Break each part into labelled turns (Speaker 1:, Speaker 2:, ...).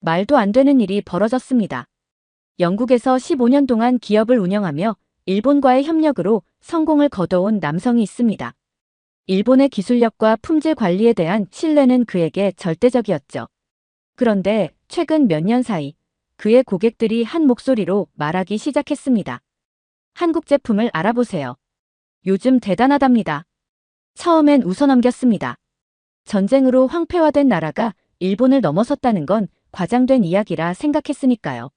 Speaker 1: 말도 안 되는 일이 벌어졌습니다. 영국에서 15년 동안 기업을 운영하며 일본과의 협력으로 성공을 거둬온 남성이 있습니다. 일본의 기술력과 품질 관리에 대한 신뢰는 그에게 절대적이었죠. 그런데 최근 몇 년 사이 그의 고객들이 한 목소리로 말하기 시작했습니다. 한국 제품을 알아보세요. 요즘 대단하답니다. 처음엔 웃어넘겼습니다. 전쟁으로 황폐화된 나라가 일본을 넘어섰다는 건 과장된 이야기라 생각했으니까요.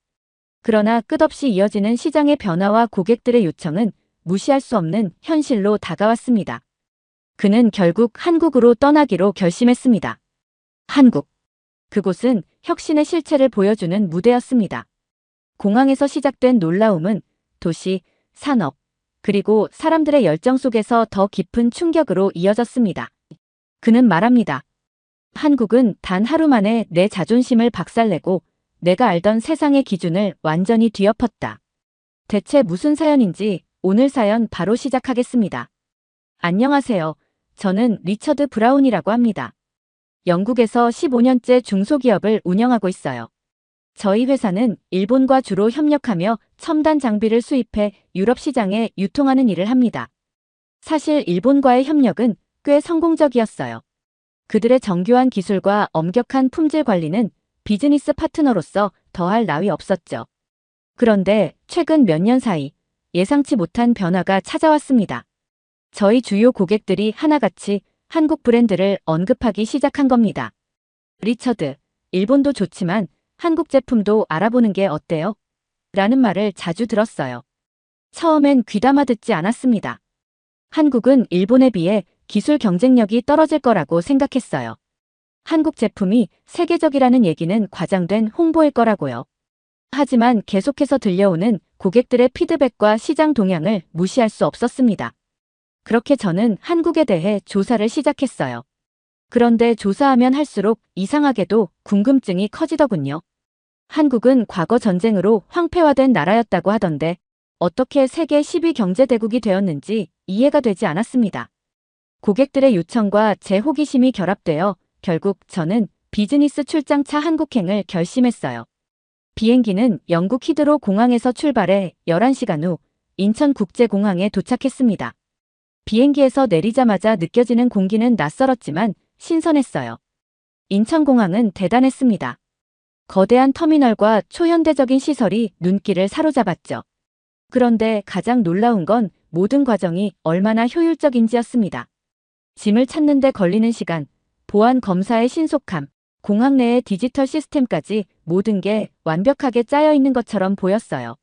Speaker 1: 그러나 끝없이 이어지는 시장의 변화와 고객들의 요청은 무시할 수 없는 현실로 다가왔습니다. 그는 결국 한국으로 떠나기로 결심했습니다. 한국. 그곳은 혁신의 실체를 보여주는 무대였습니다. 공항에서 시작된 놀라움은 도시, 산업, 그리고 사람들의 열정 속에서 더 깊은 충격으로 이어졌습니다. 그는 말합니다. 한국은 단 하루 만에 내 자존심을 박살내고 내가 알던 세상의 기준을 완전히 뒤엎었다. 대체 무슨 사연인지 오늘 사연 바로 시작하겠습니다. 안녕하세요. 저는 리처드 브라운이라고 합니다. 영국에서 15년째 중소기업을 운영하고 있어요. 저희 회사는 일본과 주로 협력하며 첨단 장비를 수입해 유럽 시장에 유통하는 일을 합니다. 사실 일본과의 협력은 꽤 성공적이었어요. 그들의 정교한 기술과 엄격한 품질 관리는 비즈니스 파트너로서 더할 나위 없었죠. 그런데 최근 몇 년 사이 예상치 못한 변화가 찾아왔습니다. 저희 주요 고객들이 하나같이 한국 브랜드를 언급하기 시작한 겁니다. 리처드, 일본도 좋지만 한국 제품도 알아보는 게 어때요? 라는 말을 자주 들었어요. 처음엔 귀담아 듣지 않았습니다. 한국은 일본에 비해 기술 경쟁력이 떨어질 거라고 생각했어요. 한국 제품이 세계적이라는 얘기는 과장된 홍보일 거라고요. 하지만 계속해서 들려오는 고객들의 피드백과 시장 동향을 무시할 수 없었습니다. 그렇게 저는 한국에 대해 조사를 시작했어요. 그런데 조사하면 할수록 이상하게도 궁금증이 커지더군요. 한국은 과거 전쟁으로 황폐화된 나라였다고 하던데 어떻게 세계 10위 경제대국이 되었는지 이해가 되지 않았습니다. 고객들의 요청과 제 호기심이 결합되어 결국 저는 비즈니스 출장차 한국행을 결심했어요. 비행기는 영국 히드로 공항에서 출발해 11시간 후 인천국제공항에 도착했습니다. 비행기에서 내리자마자 느껴지는 공기는 낯설었지만 신선했어요. 인천공항은 대단했습니다. 거대한 터미널과 초현대적인 시설이 눈길을 사로잡았죠. 그런데 가장 놀라운 건 모든 과정이 얼마나 효율적인지였습니다. 짐을 찾는 데 걸리는 시간, 보안 검사의 신속함, 공항 내의 디지털 시스템까지 모든 게 완벽하게 짜여 있는 것처럼 보였어요.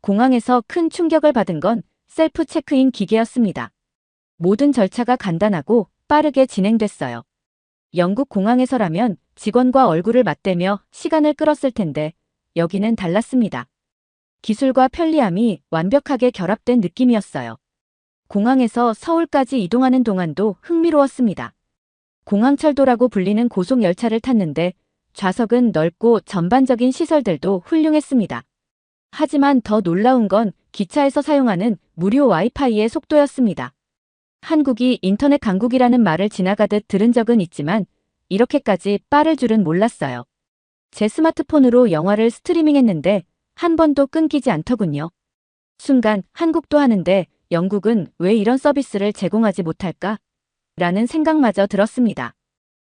Speaker 1: 공항에서 큰 충격을 받은 건 셀프 체크인 기계였습니다. 모든 절차가 간단하고 빠르게 진행됐어요. 영국 공항에서라면 직원과 얼굴을 맞대며 시간을 끌었을 텐데 여기는 달랐습니다. 기술과 편리함이 완벽하게 결합된 느낌이었어요. 공항에서 서울까지 이동하는 동안도 흥미로웠습니다. 공항철도라고 불리는 고속열차를 탔는데 좌석은 넓고 전반적인 시설들도 훌륭했습니다. 하지만 더 놀라운 건 기차에서 사용하는 무료 와이파이의 속도였습니다. 한국이 인터넷 강국이라는 말을 지나가듯 들은 적은 있지만 이렇게까지 빠를 줄은 몰랐어요. 제 스마트폰으로 영화를 스트리밍했는데 한 번도 끊기지 않더군요. 순간 한국도 하는데 영국은 왜 이런 서비스를 제공하지 못할까? 라는 생각마저 들었습니다.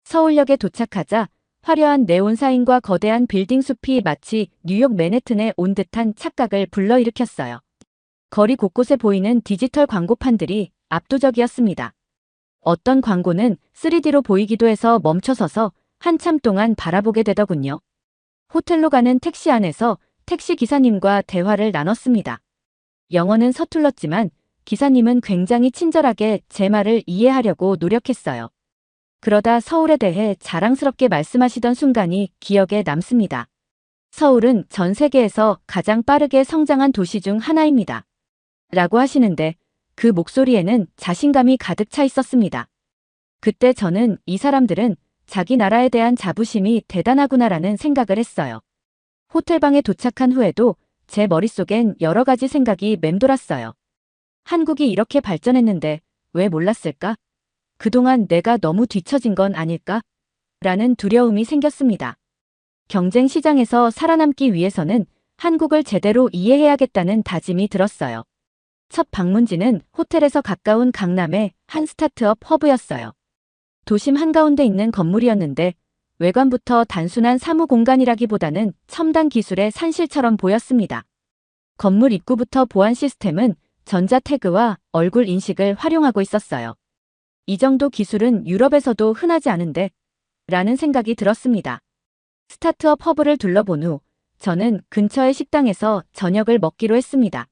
Speaker 1: 서울역에 도착하자 화려한 네온 사인과 거대한 빌딩 숲이 마치 뉴욕 맨해튼에 온 듯한 착각을 불러일으켰어요. 거리 곳곳에 보이는 디지털 광고판들이 압도적이었습니다. 어떤 광고는 3D로 보이기도 해서 멈춰서서 한참 동안 바라보게 되더군요. 호텔로 가는 택시 안에서 택시 기사님과 대화를 나눴습니다. 영어는 서툴렀지만 기사님은 굉장히 친절하게 제 말을 이해하려고 노력했어요. 그러다 서울에 대해 자랑스럽게 말씀하시던 순간이 기억에 남습니다. 서울은 전 세계에서 가장 빠르게 성장한 도시 중 하나입니다. 라고 하시는데 그 목소리에는 자신감이 가득 차 있었습니다. 그때 저는 이 사람들은 자기 나라에 대한 자부심이 대단하구나라는 생각을 했어요. 호텔방에 도착한 후에도 제 머릿속엔 여러 가지 생각이 맴돌았어요. 한국이 이렇게 발전했는데 왜 몰랐을까? 그동안 내가 너무 뒤처진 건 아닐까? 라는 두려움이 생겼습니다. 경쟁 시장에서 살아남기 위해서는 한국을 제대로 이해해야겠다는 다짐이 들었어요. 첫 방문지는 호텔에서 가까운 강남의 한 스타트업 허브였어요. 도심 한가운데 있는 건물이었는데 외관부터 단순한 사무 공간이라기보다는 첨단 기술의 산실처럼 보였습니다. 건물 입구부터 보안 시스템은 전자 태그와 얼굴 인식을 활용하고 있었어요. 이 정도 기술은 유럽에서도 흔하지 않은데 라는 생각이 들었습니다. 스타트업 허브를 둘러본 후 저는 근처의 식당에서 저녁을 먹기로 했습니다.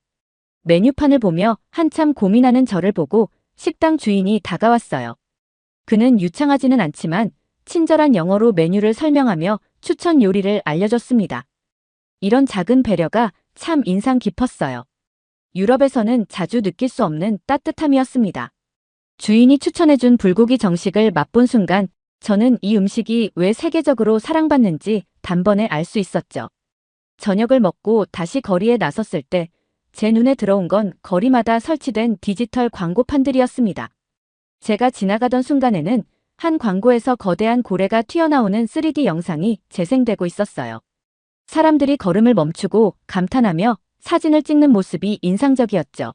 Speaker 1: 메뉴판을 보며 한참 고민하는 저를 보고 식당 주인이 다가왔어요. 그는 유창하지는 않지만 친절한 영어로 메뉴를 설명하며 추천 요리를 알려줬습니다. 이런 작은 배려가 참 인상 깊었어요. 유럽에서는 자주 느낄 수 없는 따뜻함이었습니다. 주인이 추천해준 불고기 정식을 맛본 순간 저는 이 음식이 왜 세계적으로 사랑받는지 단번에 알 수 있었죠. 저녁을 먹고 다시 거리에 나섰을 때 제 눈에 들어온 건 거리마다 설치된 디지털 광고판들이었습니다. 제가 지나가던 순간에는 한 광고에서 거대한 고래가 튀어나오는 3D 영상이 재생되고 있었어요. 사람들이 걸음을 멈추고 감탄하며 사진을 찍는 모습이 인상적이었죠.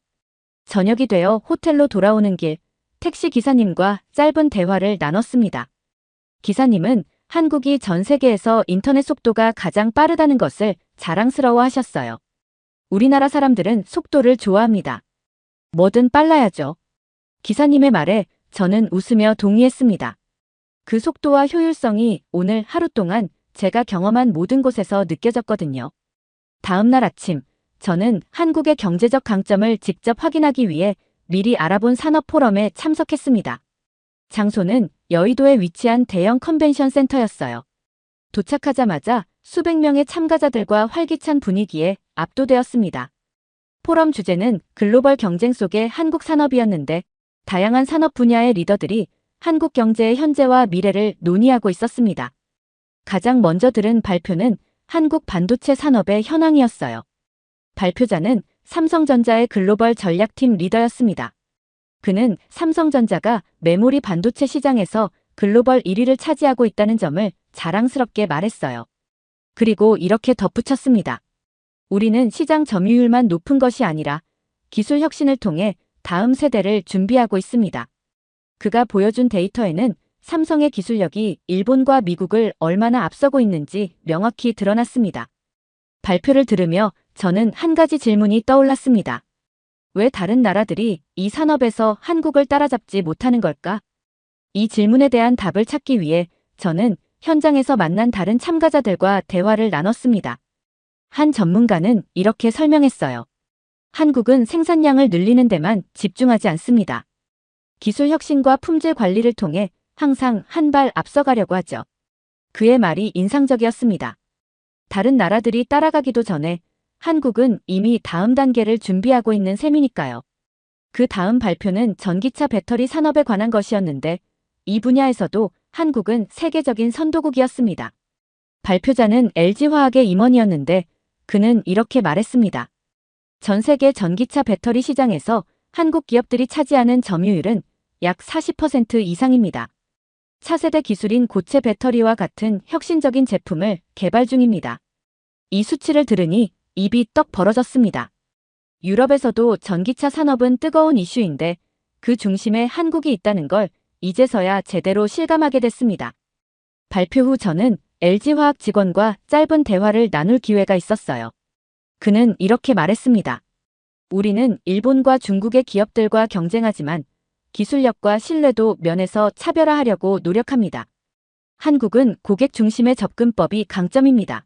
Speaker 1: 저녁이 되어 호텔로 돌아오는 길, 택시 기사님과 짧은 대화를 나눴습니다. 기사님은 한국이 전 세계에서 인터넷 속도가 가장 빠르다는 것을 자랑스러워 하셨어요. 우리나라 사람들은 속도를 좋아합니다. 뭐든 빨라야죠. 기사님의 말에 저는 웃으며 동의했습니다. 그 속도와 효율성이 오늘 하루 동안 제가 경험한 모든 곳에서 느껴졌거든요. 다음 날 아침, 저는 한국의 경제적 강점을 직접 확인하기 위해 미리 알아본 산업 포럼에 참석했습니다. 장소는 여의도에 위치한 대형 컨벤션 센터였어요. 도착하자마자 수백 명의 참가자들과 활기찬 분위기에 압도되었습니다. 포럼 주제는 글로벌 경쟁 속의 한국 산업이었는데 다양한 산업 분야의 리더들이 한국 경제의 현재와 미래를 논의하고 있었습니다. 가장 먼저 들은 발표는 한국 반도체 산업의 현황이었어요. 발표자는 삼성전자의 글로벌 전략팀 리더였습니다. 그는 삼성전자가 메모리 반도체 시장에서 글로벌 1위를 차지하고 있다는 점을 자랑스럽게 말했어요. 그리고 이렇게 덧붙였습니다. 우리는 시장 점유율만 높은 것이 아니라 기술 혁신을 통해 다음 세대를 준비하고 있습니다. 그가 보여준 데이터에는 삼성의 기술력이 일본과 미국을 얼마나 앞서고 있는지 명확히 드러났습니다. 발표를 들으며 저는 한 가지 질문이 떠올랐습니다. 왜 다른 나라들이 이 산업에서 한국을 따라잡지 못하는 걸까? 이 질문에 대한 답을 찾기 위해 저는 현장에서 만난 다른 참가자들과 대화를 나눴습니다. 한 전문가는 이렇게 설명했어요. 한국은 생산량을 늘리는 데만 집중하지 않습니다. 기술 혁신과 품질 관리를 통해 항상 한 발 앞서가려고 하죠. 그의 말이 인상적이었습니다. 다른 나라들이 따라가기도 전에 한국은 이미 다음 단계를 준비하고 있는 셈이니까요. 그 다음 발표는 전기차 배터리 산업에 관한 것이었는데 이 분야에서도 한국은 세계적인 선도국이었습니다. 발표자는 LG화학의 임원이었는데 그는 이렇게 말했습니다. 전 세계 전기차 배터리 시장에서 한국 기업들이 차지하는 점유율은 약 40% 이상입니다. 차세대 기술인 고체 배터리와 같은 혁신적인 제품을 개발 중입니다. 이 수치를 들으니 입이 떡 벌어졌습니다. 유럽에서도 전기차 산업은 뜨거운 이슈인데 그 중심에 한국이 있다는 걸 이제서야 제대로 실감하게 됐습니다. 발표 후 저는 LG화학 직원과 짧은 대화를 나눌 기회가 있었어요. 그는 이렇게 말했습니다. 우리는 일본과 중국의 기업들과 경쟁하지만 기술력과 신뢰도 면에서 차별화하려고 노력합니다. 한국은 고객 중심의 접근법이 강점입니다.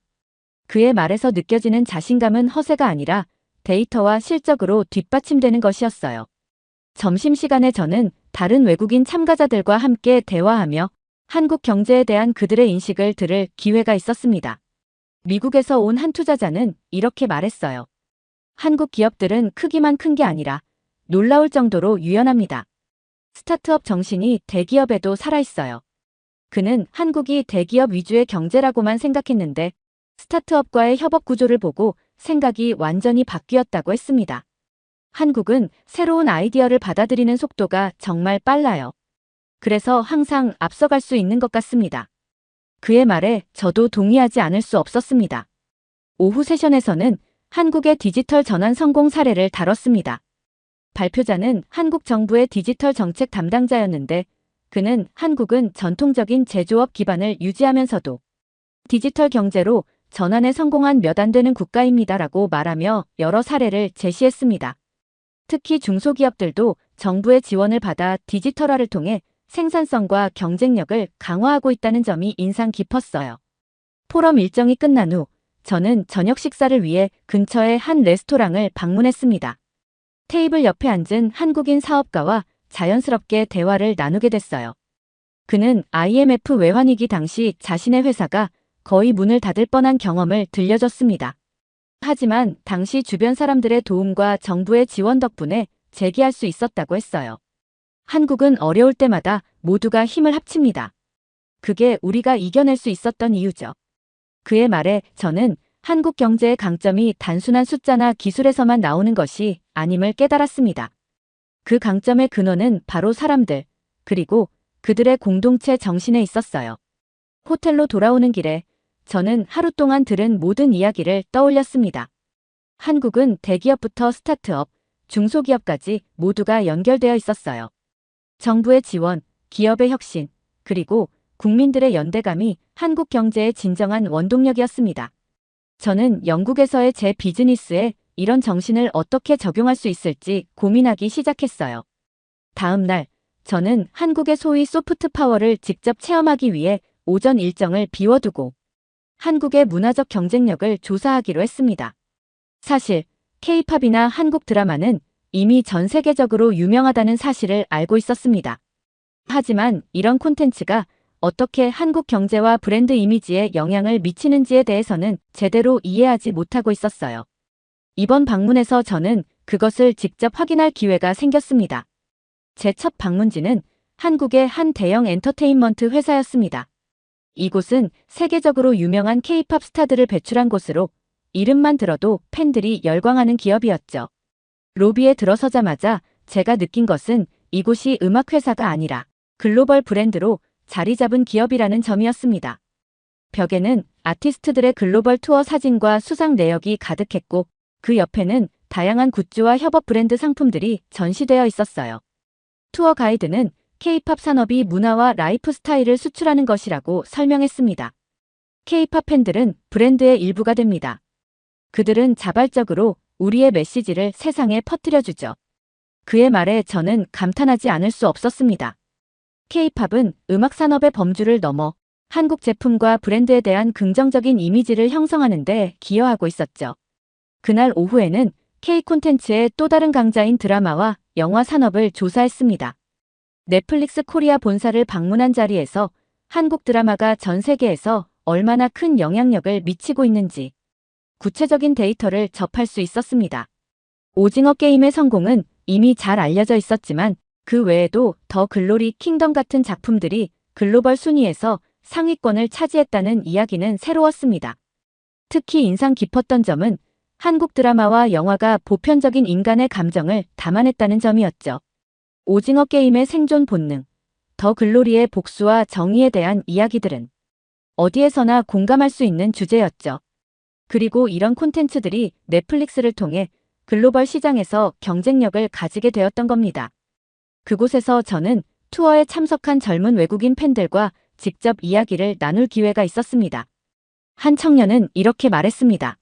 Speaker 1: 그의 말에서 느껴지는 자신감은 허세가 아니라 데이터와 실적으로 뒷받침되는 것이었어요. 점심시간에 저는 다른 외국인 참가자들과 함께 대화하며 한국 경제에 대한 그들의 인식을 들을 기회가 있었습니다. 미국에서 온 한 투자자는 이렇게 말했어요. 한국 기업들은 크기만 큰 게 아니라 놀라울 정도로 유연합니다. 스타트업 정신이 대기업에도 살아있어요. 그는 한국이 대기업 위주의 경제라고만 생각했는데 스타트업과의 협업 구조를 보고 생각이 완전히 바뀌었다고 했습니다. 한국은 새로운 아이디어를 받아들이는 속도가 정말 빨라요. 그래서 항상 앞서갈 수 있는 것 같습니다. 그의 말에 저도 동의하지 않을 수 없었습니다. 오후 세션에서는 한국의 디지털 전환 성공 사례를 다뤘습니다. 발표자는 한국 정부의 디지털 정책 담당자였는데 그는 한국은 전통적인 제조업 기반을 유지하면서도 디지털 경제로 전환에 성공한 몇 안 되는 국가입니다라고 말하며 여러 사례를 제시했습니다. 특히 중소기업들도 정부의 지원을 받아 디지털화를 통해 생산성과 경쟁력을 강화하고 있다는 점이 인상 깊었어요. 포럼 일정이 끝난 후 저는 저녁 식사를 위해 근처의 한 레스토랑을 방문했습니다. 테이블 옆에 앉은 한국인 사업가와 자연스럽게 대화를 나누게 됐어요. 그는 IMF 외환위기 당시 자신의 회사가 거의 문을 닫을 뻔한 경험을 들려줬습니다. 하지만 당시 주변 사람들의 도움과 정부의 지원 덕분에 재기할 수 있었다고 했어요. 한국은 어려울 때마다 모두가 힘을 합칩니다. 그게 우리가 이겨낼 수 있었던 이유죠. 그의 말에 저는 한국 경제의 강점이 단순한 숫자나 기술에서만 나오는 것이 아님을 깨달았습니다. 그 강점의 근원은 바로 사람들, 그리고 그들의 공동체 정신에 있었어요. 호텔로 돌아오는 길에 저는 하루 동안 들은 모든 이야기를 떠올렸습니다. 한국은 대기업부터 스타트업, 중소기업까지 모두가 연결되어 있었어요. 정부의 지원, 기업의 혁신, 그리고 국민들의 연대감이 한국 경제의 진정한 원동력이었습니다. 저는 영국에서의 제 비즈니스에 이런 정신을 어떻게 적용할 수 있을지 고민하기 시작했어요. 다음 날, 저는 한국의 소위 소프트 파워를 직접 체험하기 위해 오전 일정을 비워두고 한국의 문화적 경쟁력을 조사하기로 했습니다. 사실 K-팝이나 한국 드라마는 이미 전 세계적으로 유명하다는 사실을 알고 있었습니다. 하지만 이런 콘텐츠가 어떻게 한국 경제와 브랜드 이미지에 영향을 미치는지에 대해서는 제대로 이해하지 못하고 있었어요. 이번 방문에서 저는 그것을 직접 확인할 기회가 생겼습니다. 제 첫 방문지는 한국의 한 대형 엔터테인먼트 회사였습니다. 이곳은 세계적으로 유명한 K-팝 스타들을 배출한 곳으로 이름만 들어도 팬들이 열광하는 기업이었죠. 로비에 들어서자마자 제가 느낀 것은 이곳이 음악회사가 아니라 글로벌 브랜드로 자리 잡은 기업이라는 점이었습니다. 벽에는 아티스트들의 글로벌 투어 사진과 수상 내역이 가득했고 그 옆에는 다양한 굿즈와 협업 브랜드 상품들이 전시되어 있었어요. 투어 가이드는 K-팝 산업이 문화와 라이프 스타일을 수출하는 것이라고 설명했습니다. K-팝 팬들은 브랜드의 일부가 됩니다. 그들은 자발적으로 우리의 메시지를 세상에 퍼뜨려주죠. 그의 말에 저는 감탄하지 않을 수 없었습니다. K-팝은 음악 산업의 범주를 넘어 한국 제품과 브랜드에 대한 긍정적인 이미지를 형성하는 데 기여하고 있었죠. 그날 오후에는 K 콘텐츠의 또 다른 강자인 드라마와 영화 산업을 조사했습니다. 넷플릭스 코리아 본사를 방문한 자리에서 한국 드라마가 전 세계에서 얼마나 큰 영향력을 미치고 있는지 구체적인 데이터를 접할 수 있었습니다. 오징어 게임의 성공은 이미 잘 알려져 있었지만 그 외에도 더 글로리 킹덤 같은 작품들이 글로벌 순위에서 상위권을 차지했다는 이야기는 새로웠습니다. 특히 인상 깊었던 점은 한국 드라마와 영화가 보편적인 인간의 감정을 담아냈다는 점이었죠. 오징어 게임의 생존 본능, 더 글로리의 복수와 정의에 대한 이야기들은 어디에서나 공감할 수 있는 주제였죠. 그리고 이런 콘텐츠들이 넷플릭스를 통해 글로벌 시장에서 경쟁력을 가지게 되었던 겁니다. 그곳에서 저는 투어에 참석한 젊은 외국인 팬들과 직접 이야기를 나눌 기회가 있었습니다. 한 청년은 이렇게 말했습니다.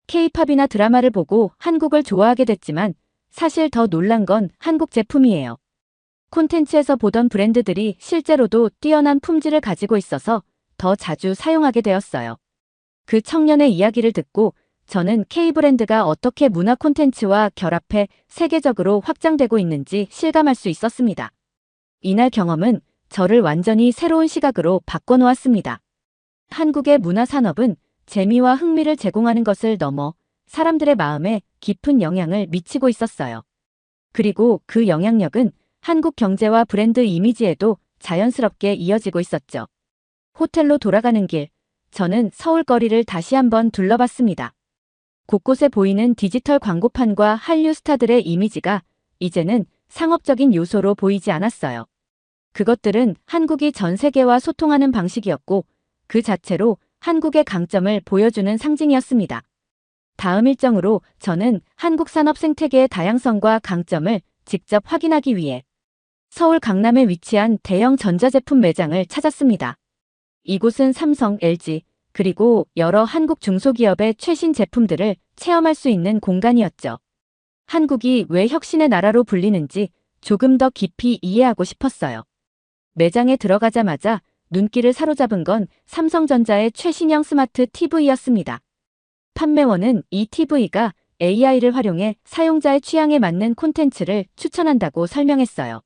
Speaker 1: K-팝이나 드라마를 보고 한국을 좋아하게 됐지만 사실 더 놀란 건 한국 제품이에요. 콘텐츠에서 보던 브랜드들이 실제로도 뛰어난 품질을 가지고 있어서 더 자주 사용하게 되었어요. 그 청년의 이야기를 듣고 저는 K-브랜드가 어떻게 문화 콘텐츠와 결합해 세계적으로 확장되고 있는지 실감할 수 있었습니다. 이날 경험은 저를 완전히 새로운 시각으로 바꿔놓았습니다. 한국의 문화 산업은 재미와 흥미를 제공하는 것을 넘어 사람들의 마음에 깊은 영향을 미치고 있었어요. 그리고 그 영향력은 한국 경제와 브랜드 이미지에도 자연스럽게 이어지고 있었죠. 호텔로 돌아가는 길, 저는 서울 거리를 다시 한번 둘러봤습니다. 곳곳에 보이는 디지털 광고판과 한류 스타들의 이미지가 이제는 상업적인 요소로 보이지 않았어요. 그것들은 한국이 전 세계와 소통하는 방식이었고 그 자체로 한국의 강점을 보여주는 상징이었습니다. 다음 일정으로 저는 한국 산업 생태계의 다양성과 강점을 직접 확인하기 위해 서울 강남에 위치한 대형 전자제품 매장을 찾았습니다. 이곳은 삼성, LG, 그리고 여러 한국 중소기업의 최신 제품들을 체험할 수 있는 공간이었죠. 한국이 왜 혁신의 나라로 불리는지 조금 더 깊이 이해하고 싶었어요. 매장에 들어가자마자 눈길을 사로잡은 건 삼성전자의 최신형 스마트 TV였습니다. 판매원은 이 TV가 AI를 활용해 사용자의 취향에 맞는 콘텐츠를 추천한다고 설명했어요.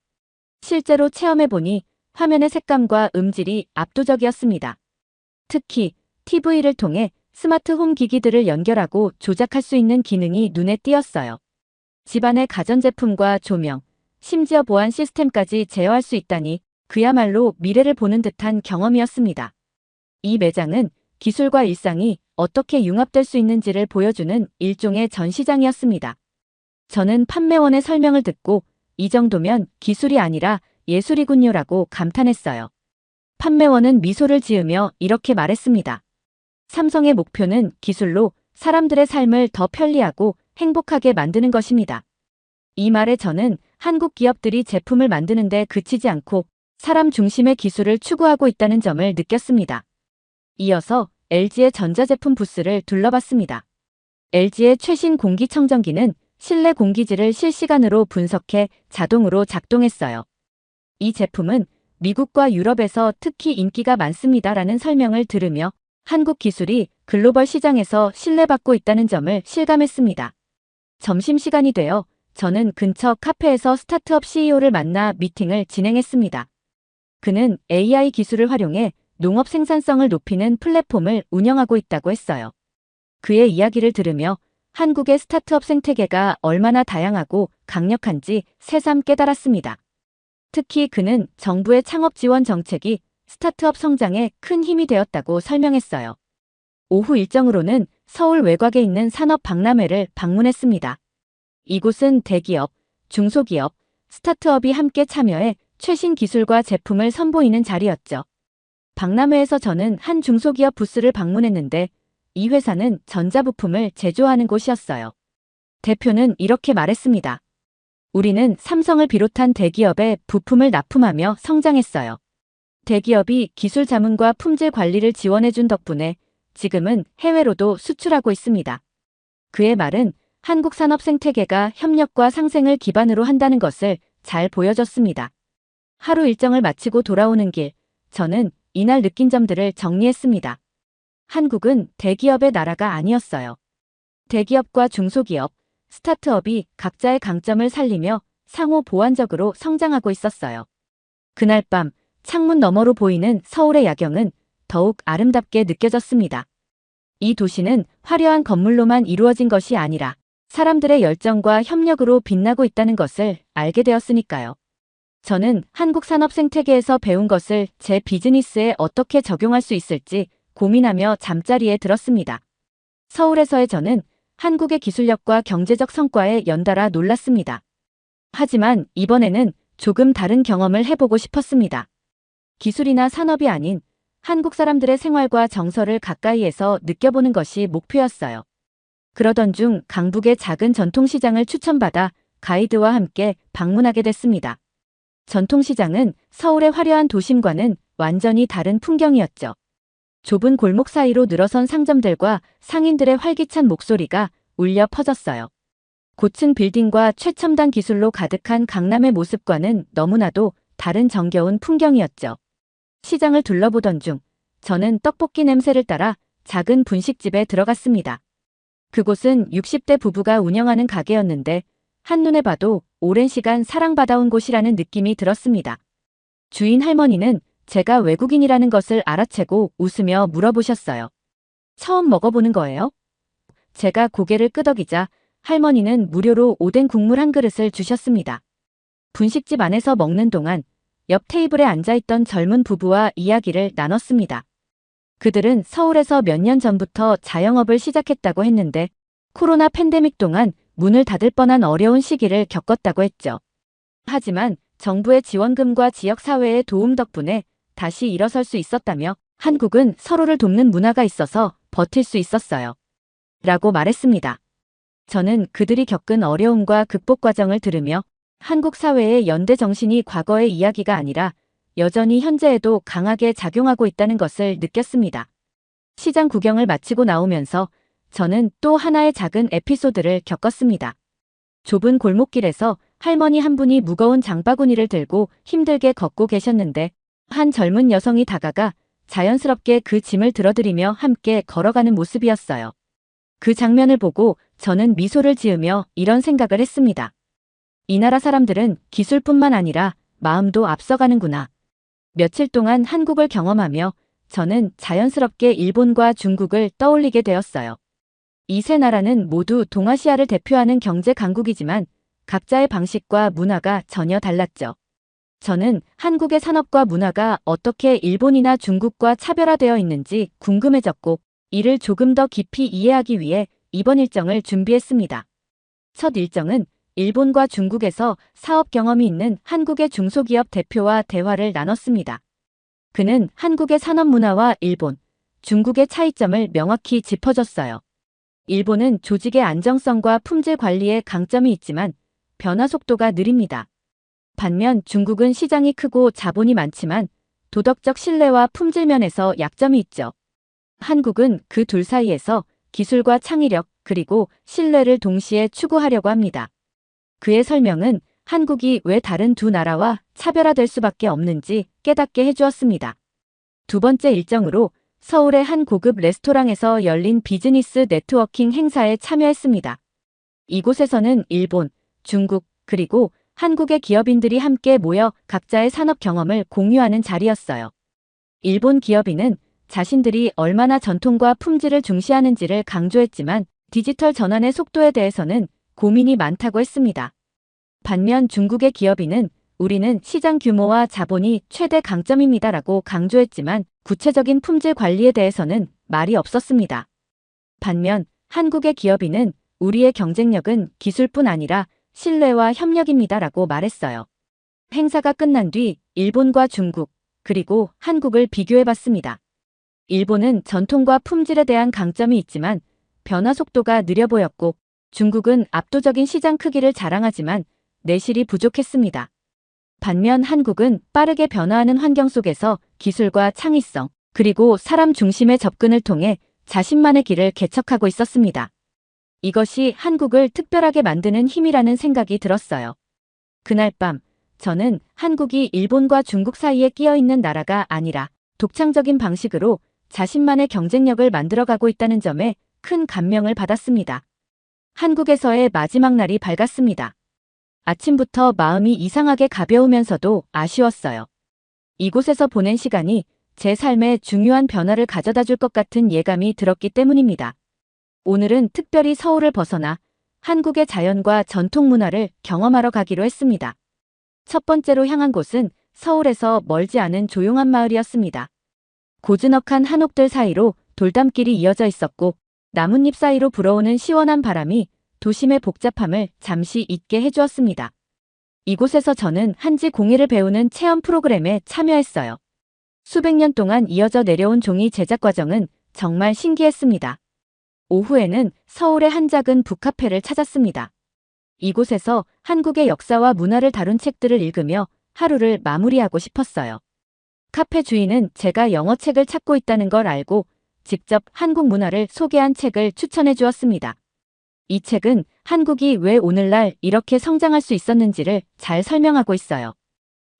Speaker 1: 실제로 체험해보니 화면의 색감과 음질이 압도적이었습니다. 특히 TV를 통해 스마트 홈 기기들을 연결하고 조작할 수 있는 기능이 눈에 띄었어요. 집안의 가전제품과 조명, 심지어 보안 시스템까지 제어할 수 있다니 그야말로 미래를 보는 듯한 경험이었습니다. 이 매장은 기술과 일상이 어떻게 융합될 수 있는지를 보여주는 일종의 전시장이었습니다. 저는 판매원의 설명을 듣고 이 정도면 기술이 아니라 예술이군요라고 감탄했어요. 판매원은 미소를 지으며 이렇게 말했습니다. 삼성의 목표는 기술로 사람들의 삶을 더 편리하고 행복하게 만드는 것입니다. 이 말에 저는 한국 기업들이 제품을 만드는데 그치지 않고 사람 중심의 기술을 추구하고 있다는 점을 느꼈습니다. 이어서 LG의 전자제품 부스를 둘러봤습니다. LG의 최신 공기청정기는 실내 공기질을 실시간으로 분석해 자동으로 작동했어요. 이 제품은 미국과 유럽에서 특히 인기가 많습니다라는 설명을 들으며 한국 기술이 글로벌 시장에서 신뢰받고 있다는 점을 실감했습니다. 점심시간이 되어 저는 근처 카페에서 스타트업 CEO를 만나 미팅을 진행했습니다. 그는 AI 기술을 활용해 농업 생산성을 높이는 플랫폼을 운영하고 있다고 했어요. 그의 이야기를 들으며 한국의 스타트업 생태계가 얼마나 다양하고 강력한지 새삼 깨달았습니다. 특히 그는 정부의 창업 지원 정책이 스타트업 성장에 큰 힘이 되었다고 설명했어요. 오후 일정으로는 서울 외곽에 있는 산업박람회를 방문했습니다. 이곳은 대기업, 중소기업, 스타트업이 함께 참여해 최신 기술과 제품을 선보이는 자리였죠. 박람회에서 저는 한 중소기업 부스를 방문했는데 이 회사는 전자부품을 제조하는 곳이었어요. 대표는 이렇게 말했습니다. 우리는 삼성을 비롯한 대기업에 부품을 납품하며 성장했어요. 대기업이 기술 자문과 품질 관리를 지원해준 덕분에 지금은 해외로도 수출하고 있습니다. 그의 말은 한국 산업 생태계가 협력과 상생을 기반으로 한다는 것을 잘 보여줬습니다. 하루 일정을 마치고 돌아오는 길, 저는 이날 느낀 점들을 정리했습니다. 한국은 대기업의 나라가 아니었어요. 대기업과 중소기업, 스타트업이 각자의 강점을 살리며 상호 보완적으로 성장하고 있었어요. 그날 밤 창문 너머로 보이는 서울의 야경은 더욱 아름답게 느껴졌습니다. 이 도시는 화려한 건물로만 이루어진 것이 아니라 사람들의 열정과 협력으로 빛나고 있다는 것을 알게 되었으니까요. 저는 한국 산업 생태계에서 배운 것을 제 비즈니스에 어떻게 적용할 수 있을지 고민하며 잠자리에 들었습니다. 서울에서의 저는 한국의 기술력과 경제적 성과에 연달아 놀랐습니다. 하지만 이번에는 조금 다른 경험을 해보고 싶었습니다. 기술이나 산업이 아닌 한국 사람들의 생활과 정서를 가까이에서 느껴보는 것이 목표였어요. 그러던 중 강북의 작은 전통시장을 추천받아 가이드와 함께 방문하게 됐습니다. 전통시장은 서울의 화려한 도심과는 완전히 다른 풍경이었죠. 좁은 골목 사이로 늘어선 상점들과 상인들의 활기찬 목소리가 울려 퍼졌어요. 고층 빌딩과 최첨단 기술로 가득한 강남의 모습과는 너무나도 다른 정겨운 풍경이었죠. 시장을 둘러보던 중 저는 떡볶이 냄새를 따라 작은 분식집에 들어갔습니다. 그곳은 60대 부부가 운영하는 가게였는데 한눈에 봐도 오랜 시간 사랑받아온 곳이라는 느낌이 들었습니다. 주인 할머니는 제가 외국인이라는 것을 알아채고 웃으며 물어보셨어요. 처음 먹어보는 거예요? 제가 고개를 끄덕이자 할머니는 무료로 오뎅 국물 한 그릇을 주셨습니다. 분식집 안에서 먹는 동안 옆 테이블에 앉아있던 젊은 부부와 이야기를 나눴습니다. 그들은 서울에서 몇 년 전부터 자영업을 시작했다고 했는데 코로나 팬데믹 동안 문을 닫을 뻔한 어려운 시기를 겪었다고 했죠. 하지만 정부의 지원금과 지역사회의 도움 덕분에 다시 일어설 수 있었다며 한국은 서로를 돕는 문화가 있어서 버틸 수 있었어요. 라고 말했습니다. 저는 그들이 겪은 어려움과 극복 과정을 들으며 한국 사회의 연대 정신이 과거의 이야기가 아니라 여전히 현재에도 강하게 작용하고 있다는 것을 느꼈습니다. 시장 구경을 마치고 나오면서 저는 또 하나의 작은 에피소드를 겪었습니다. 좁은 골목길에서 할머니 한 분이 무거운 장바구니를 들고 힘들게 걷고 계셨는데 한 젊은 여성이 다가가 자연스럽게 그 짐을 들어드리며 함께 걸어가는 모습이었어요. 그 장면을 보고 저는 미소를 지으며 이런 생각을 했습니다. 이 나라 사람들은 기술뿐만 아니라 마음도 앞서가는구나. 며칠 동안 한국을 경험하며 저는 자연스럽게 일본과 중국을 떠올리게 되었어요. 이 세 나라는 모두 동아시아를 대표하는 경제 강국이지만 각자의 방식과 문화가 전혀 달랐죠. 저는 한국의 산업과 문화가 어떻게 일본이나 중국과 차별화되어 있는지 궁금해졌고 이를 조금 더 깊이 이해하기 위해 이번 일정을 준비했습니다. 첫 일정은 일본과 중국에서 사업 경험이 있는 한국의 중소기업 대표와 대화를 나눴습니다. 그는 한국의 산업 문화와 일본, 중국의 차이점을 명확히 짚어줬어요. 일본은 조직의 안정성과 품질 관리에 강점이 있지만 변화 속도가 느립니다. 반면 중국은 시장이 크고 자본이 많지만 도덕적 신뢰와 품질 면에서 약점이 있죠. 한국은 그 둘 사이에서 기술과 창의력 그리고 신뢰를 동시에 추구하려고 합니다. 그의 설명은 한국이 왜 다른 두 나라와 차별화될 수밖에 없는지 깨닫게 해주었습니다. 두 번째 일정으로 서울의 한 고급 레스토랑에서 열린 비즈니스 네트워킹 행사에 참여했습니다. 이곳에서는 일본, 중국, 그리고 한국의 기업인들이 함께 모여 각자의 산업 경험을 공유하는 자리였어요. 일본 기업인은 자신들이 얼마나 전통과 품질을 중시하는지를 강조했지만 디지털 전환의 속도에 대해서는 고민이 많다고 했습니다. 반면 중국의 기업인은 우리는 시장 규모와 자본이 최대 강점입니다라고 강조했지만 구체적인 품질 관리에 대해서는 말이 없었습니다. 반면 한국의 기업인은 우리의 경쟁력은 기술뿐 아니라 신뢰와 협력입니다라고 말했어요. 행사가 끝난 뒤 일본과 중국, 그리고 한국을 비교해봤습니다. 일본은 전통과 품질에 대한 강점이 있지만 변화 속도가 느려 보였고 중국은 압도적인 시장 크기를 자랑하지만 내실이 부족했습니다. 반면 한국은 빠르게 변화하는 환경 속에서 기술과 창의성, 그리고 사람 중심의 접근을 통해 자신만의 길을 개척하고 있었습니다. 이것이 한국을 특별하게 만드는 힘이라는 생각이 들었어요. 그날 밤, 저는 한국이 일본과 중국 사이에 끼어 있는 나라가 아니라 독창적인 방식으로 자신만의 경쟁력을 만들어가고 있다는 점에 큰 감명을 받았습니다. 한국에서의 마지막 날이 밝았습니다. 아침부터 마음이 이상하게 가벼우면서도 아쉬웠어요. 이곳에서 보낸 시간이 제 삶에 중요한 변화를 가져다 줄 것 같은 예감이 들었기 때문입니다. 오늘은 특별히 서울을 벗어나 한국의 자연과 전통 문화를 경험하러 가기로 했습니다. 첫 번째로 향한 곳은 서울에서 멀지 않은 조용한 마을이었습니다. 고즈넉한 한옥들 사이로 돌담길이 이어져 있었고 나뭇잎 사이로 불어오는 시원한 바람이 도심의 복잡함을 잠시 잊게 해주었습니다. 이곳에서 저는 한지 공예를 배우는 체험 프로그램에 참여했어요. 수백 년 동안 이어져 내려온 종이 제작 과정은 정말 신기했습니다. 오후에는 서울의 한 작은 북카페를 찾았습니다. 이곳에서 한국의 역사와 문화를 다룬 책들을 읽으며 하루를 마무리하고 싶었어요. 카페 주인은 제가 영어 책을 찾고 있다는 걸 알고 직접 한국 문화를 소개한 책을 추천해 주었습니다. 이 책은 한국이 왜 오늘날 이렇게 성장할 수 있었는지를 잘 설명하고 있어요.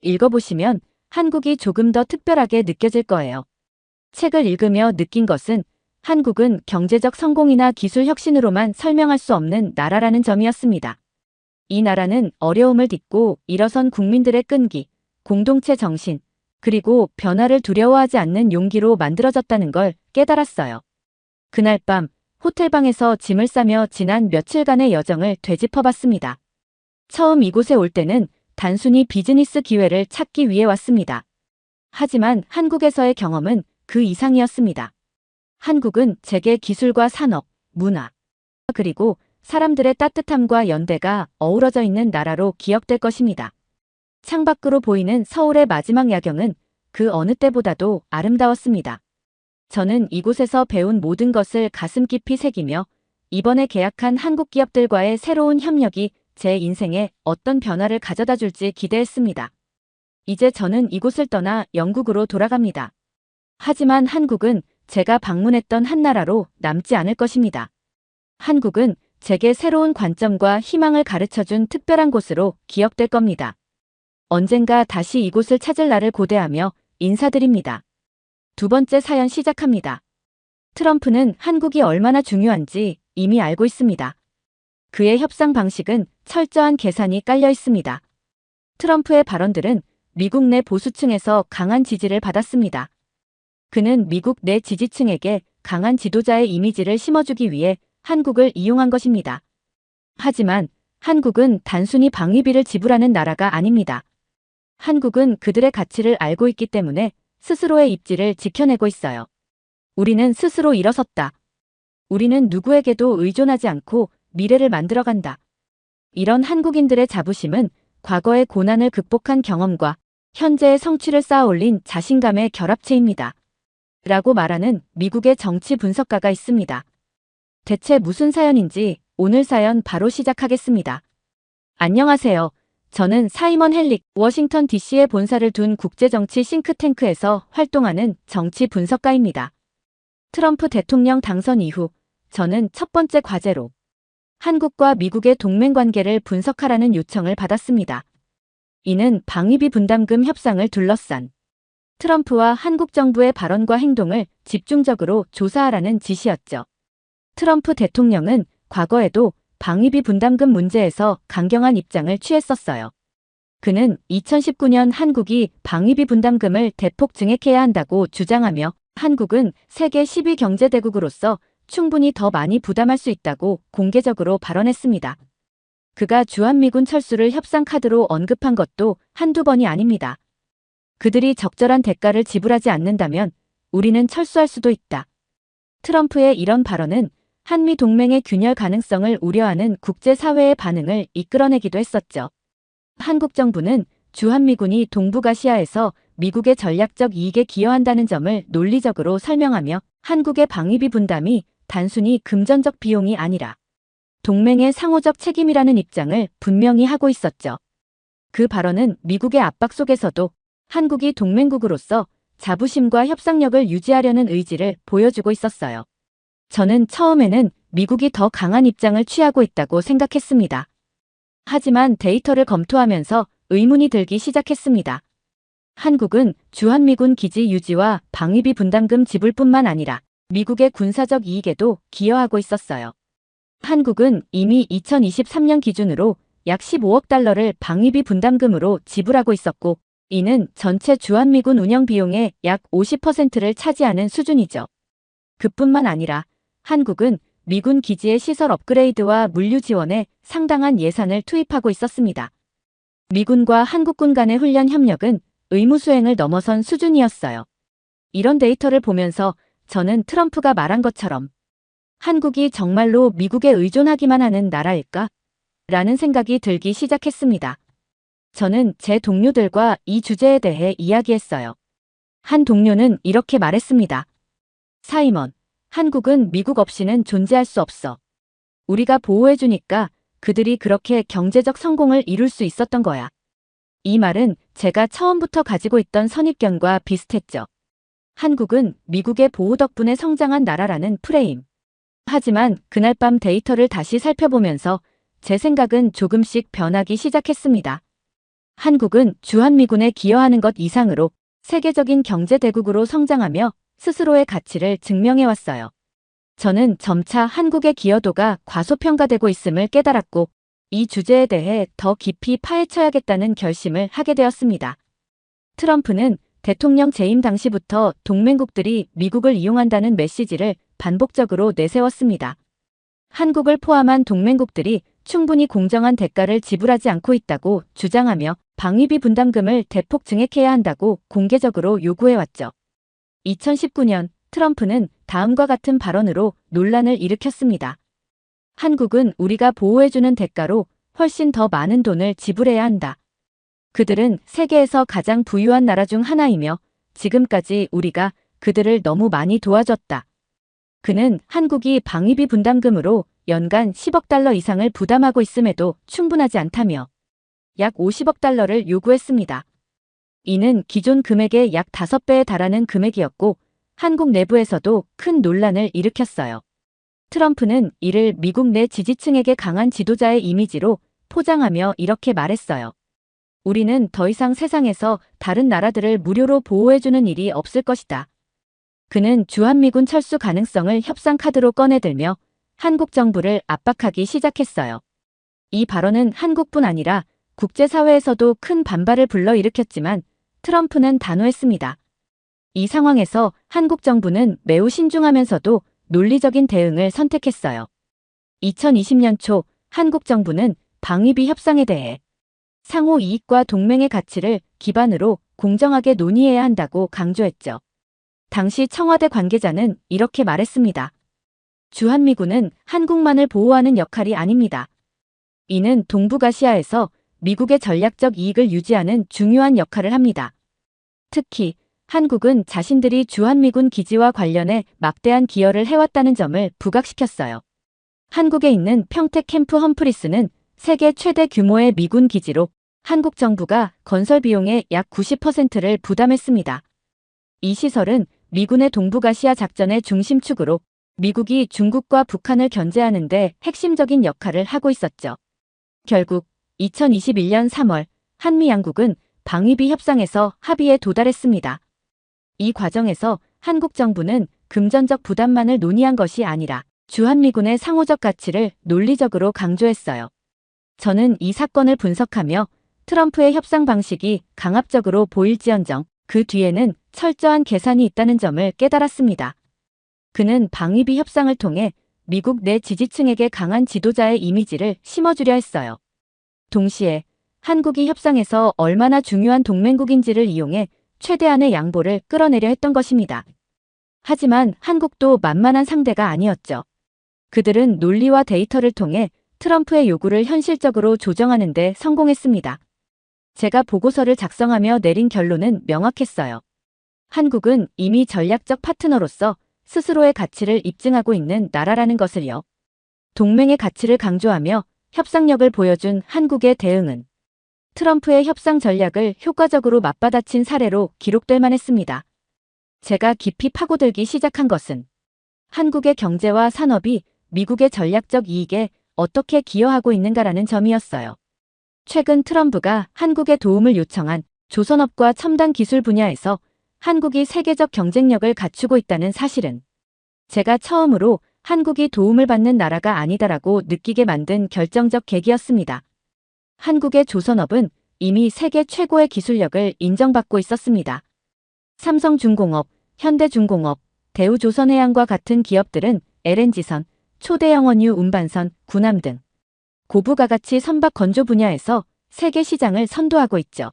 Speaker 1: 읽어보시면 한국이 조금 더 특별하게 느껴질 거예요. 책을 읽으며 느낀 것은 한국은 경제적 성공이나 기술 혁신으로만 설명할 수 없는 나라라는 점이었습니다. 이 나라는 어려움을 딛고 일어선 국민들의 끈기, 공동체 정신, 그리고 변화를 두려워하지 않는 용기로 만들어졌다는 걸 깨달았어요. 그날 밤 호텔방에서 짐을 싸며 지난 며칠간의 여정을 되짚어봤습니다. 처음 이곳에 올 때는 단순히 비즈니스 기회를 찾기 위해 왔습니다. 하지만 한국에서의 경험은 그 이상이었습니다. 한국은 제게 기술과 산업, 문화, 그리고 사람들의 따뜻함과 연대가 어우러져 있는 나라로 기억될 것입니다. 창밖으로 보이는 서울의 마지막 야경은 그 어느 때보다도 아름다웠습니다. 저는 이곳에서 배운 모든 것을 가슴 깊이 새기며 이번에 계약한 한국 기업들과의 새로운 협력이 제 인생에 어떤 변화를 가져다 줄지 기대했습니다. 이제 저는 이곳을 떠나 영국으로 돌아갑니다. 하지만 한국은 제가 방문했던 한 나라로 남지 않을 것입니다. 한국은 제게 새로운 관점과 희망을 가르쳐준 특별한 곳으로 기억될 겁니다. 언젠가 다시 이곳을 찾을 날을 고대하며 인사드립니다. 두 번째 사연 시작합니다. 트럼프는 한국이 얼마나 중요한지 이미 알고 있습니다. 그의 협상 방식은 철저한 계산이 깔려 있습니다. 트럼프의 발언들은 미국 내 보수층에서 강한 지지를 받았습니다. 그는 미국 내 지지층에게 강한 지도자의 이미지를 심어주기 위해 한국을 이용한 것입니다. 하지만 한국은 단순히 방위비를 지불하는 나라가 아닙니다. 한국은 그들의 가치를 알고 있기 때문에 스스로의 입지를 지켜내고 있어요. 우리는 스스로 일어섰다. 우리는 누구에게도 의존하지 않고 미래를 만들어간다. 이런 한국인들의 자부심은 과거의 고난을 극복한 경험과 현재의 성취를 쌓아올린 자신감의 결합체입니다. 라고 말하는 미국의 정치 분석가가 있습니다. 대체 무슨 사연인지 오늘 사연 바로 시작하겠습니다. 안녕하세요. 저는 사이먼 헬릭, 워싱턴 DC에 본사를 둔 국제정치 싱크탱크에서 활동하는 정치 분석가입니다. 트럼프 대통령 당선 이후 저는 첫 번째 과제로 한국과 미국의 동맹관계를 분석하라는 요청을 받았습니다. 이는 방위비 분담금 협상을 둘러싼 트럼프와 한국 정부의 발언과 행동을 집중적으로 조사하라는 지시였죠. 트럼프 대통령은 과거에도 방위비 분담금 문제에서 강경한 입장을 취했었어요. 그는 2019년 한국이 방위비 분담금을 대폭 증액해야 한다고 주장하며 한국은 세계 10위 경제대국으로서 충분히 더 많이 부담할 수 있다고 공개적으로 발언했습니다. 그가 주한미군 철수를 협상 카드로 언급한 것도 한두 번이 아닙니다. 그들이 적절한 대가를 지불하지 않는다면 우리는 철수할 수도 있다. 트럼프의 이런 발언은 한미 동맹의 균열 가능성을 우려하는 국제사회의 반응을 이끌어내기도 했었죠. 한국 정부는 주한미군이 동북아시아에서 미국의 전략적 이익에 기여한다는 점을 논리적으로 설명하며 한국의 방위비 분담이 단순히 금전적 비용이 아니라 동맹의 상호적 책임이라는 입장을 분명히 하고 있었죠. 그 발언은 미국의 압박 속에서도 한국이 동맹국으로서 자부심과 협상력을 유지하려는 의지를 보여주고 있었어요. 저는 처음에는 미국이 더 강한 입장을 취하고 있다고 생각했습니다. 하지만 데이터를 검토하면서 의문이 들기 시작했습니다. 한국은 주한미군 기지 유지와 방위비 분담금 지불뿐만 아니라 미국의 군사적 이익에도 기여하고 있었어요. 한국은 이미 2023년 기준으로 약 15억 달러를 방위비 분담금으로 지불하고 있었고 이는 전체 주한미군 운영 비용의 약 50%를 차지하는 수준이죠. 그뿐만 아니라 한국은 미군 기지의 시설 업그레이드와 물류 지원에 상당한 예산을 투입하고 있었습니다. 미군과 한국군 간의 훈련 협력은 의무 수행을 넘어선 수준이었어요. 이런 데이터를 보면서 저는 트럼프가 말한 것처럼 한국이 정말로 미국에 의존하기만 하는 나라일까? 라는 생각이 들기 시작했습니다. 저는 제 동료들과 이 주제에 대해 이야기했어요. 한 동료는 이렇게 말했습니다. 사이먼, 한국은 미국 없이는 존재할 수 없어. 우리가 보호해주니까 그들이 그렇게 경제적 성공을 이룰 수 있었던 거야. 이 말은 제가 처음부터 가지고 있던 선입견과 비슷했죠. 한국은 미국의 보호 덕분에 성장한 나라라는 프레임. 하지만 그날 밤 데이터를 다시 살펴보면서 제 생각은 조금씩 변하기 시작했습니다. 한국은 주한미군에 기여하는 것 이상으로 세계적인 경제대국으로 성장하며 스스로의 가치를 증명해왔어요. 저는 점차 한국의 기여도가 과소평가되고 있음을 깨달았고 이 주제에 대해 더 깊이 파헤쳐야겠다는 결심을 하게 되었습니다. 트럼프는 대통령 재임 당시부터 동맹국들이 미국을 이용한다는 메시지를 반복적으로 내세웠습니다. 한국을 포함한 동맹국들이 충분히 공정한 대가를 지불하지 않고 있다고 주장하며 방위비 분담금을 대폭 증액해야 한다고 공개적으로 요구해왔죠. 2019년 트럼프는 다음과 같은 발언으로 논란을 일으켰습니다. 한국은 우리가 보호해주는 대가로 훨씬 더 많은 돈을 지불해야 한다. 그들은 세계에서 가장 부유한 나라 중 하나이며 지금까지 우리가 그들을 너무 많이 도와줬다. 그는 한국이 방위비 분담금으로 연간 10억 달러 이상을 부담하고 있음에도 충분하지 않다며 약 50억 달러를 요구했습니다. 이는 기존 금액의 약 5배에 달하는 금액이었고 한국 내부에서도 큰 논란을 일으켰어요. 트럼프는 이를 미국 내 지지층에게 강한 지도자의 이미지로 포장하며 이렇게 말했어요. 우리는 더 이상 세상에서 다른 나라들을 무료로 보호해주는 일이 없을 것이다. 그는 주한미군 철수 가능성을 협상 카드로 꺼내들며 한국 정부를 압박하기 시작했어요. 이 발언은 한국뿐 아니라 국제사회에서도 큰 반발을 불러일으켰지만 트럼프는 단호했습니다. 이 상황에서 한국 정부는 매우 신중하면서도 논리적인 대응을 선택했어요. 2020년 초 한국 정부는 방위비 협상에 대해 상호 이익과 동맹의 가치를 기반으로 공정하게 논의해야 한다고 강조했죠. 당시 청와대 관계자는 이렇게 말했습니다. 주한미군은 한국만을 보호하는 역할이 아닙니다. 이는 동북아시아에서 미국의 전략적 이익을 유지하는 중요한 역할을 합니다. 특히 한국은 자신들이 주한미군 기지와 관련해 막대한 기여를 해왔다는 점을 부각시켰어요. 한국에 있는 평택 캠프 험프리스는 세계 최대 규모의 미군 기지로 한국 정부가 건설 비용의 약 90%를 부담했습니다. 이 시설은 미군의 동북아시아 작전의 중심축으로 미국이 중국과 북한을 견제하는 데 핵심적인 역할을 하고 있었죠. 결국 2021년 3월 한미 양국은 방위비 협상에서 합의에 도달했습니다. 이 과정에서 한국 정부는 금전적 부담만을 논의한 것이 아니라 주한미군의 상호적 가치를 논리적으로 강조했어요. 저는 이 사건을 분석하며 트럼프의 협상 방식이 강압적으로 보일지언정 그 뒤에는 철저한 계산이 있다는 점을 깨달았습니다. 그는 방위비 협상을 통해 미국 내 지지층에게 강한 지도자의 이미지를 심어주려 했어요. 동시에 한국이 협상에서 얼마나 중요한 동맹국인지를 이용해 최대한의 양보를 끌어내려 했던 것입니다. 하지만 한국도 만만한 상대가 아니었죠. 그들은 논리와 데이터를 통해 트럼프의 요구를 현실적으로 조정하는 데 성공했습니다. 제가 보고서를 작성하며 내린 결론은 명확했어요. 한국은 이미 전략적 파트너로서 스스로의 가치를 입증하고 있는 나라라는 것을요. 동맹의 가치를 강조하며 협상력을 보여준 한국의 대응은 트럼프의 협상 전략을 효과적으로 맞받아친 사례로 기록될 만했습니다. 제가 깊이 파고들기 시작한 것은 한국의 경제와 산업이 미국의 전략적 이익에 어떻게 기여하고 있는가라는 점이었어요. 최근 트럼프가 한국에 도움을 요청한 조선업과 첨단 기술 분야에서 한국이 세계적 경쟁력을 갖추고 있다는 사실은 제가 처음으로 한국이 도움을 받는 나라가 아니다라고 느끼게 만든 결정적 계기였습니다. 한국의 조선업은 이미 세계 최고의 기술력을 인정받고 있었습니다. 삼성중공업, 현대중공업, 대우조선해양과 같은 기업들은 LNG선, 초대형 원유 운반선, 군함 등 고부가가치 선박 건조 분야에서 세계 시장을 선도하고 있죠.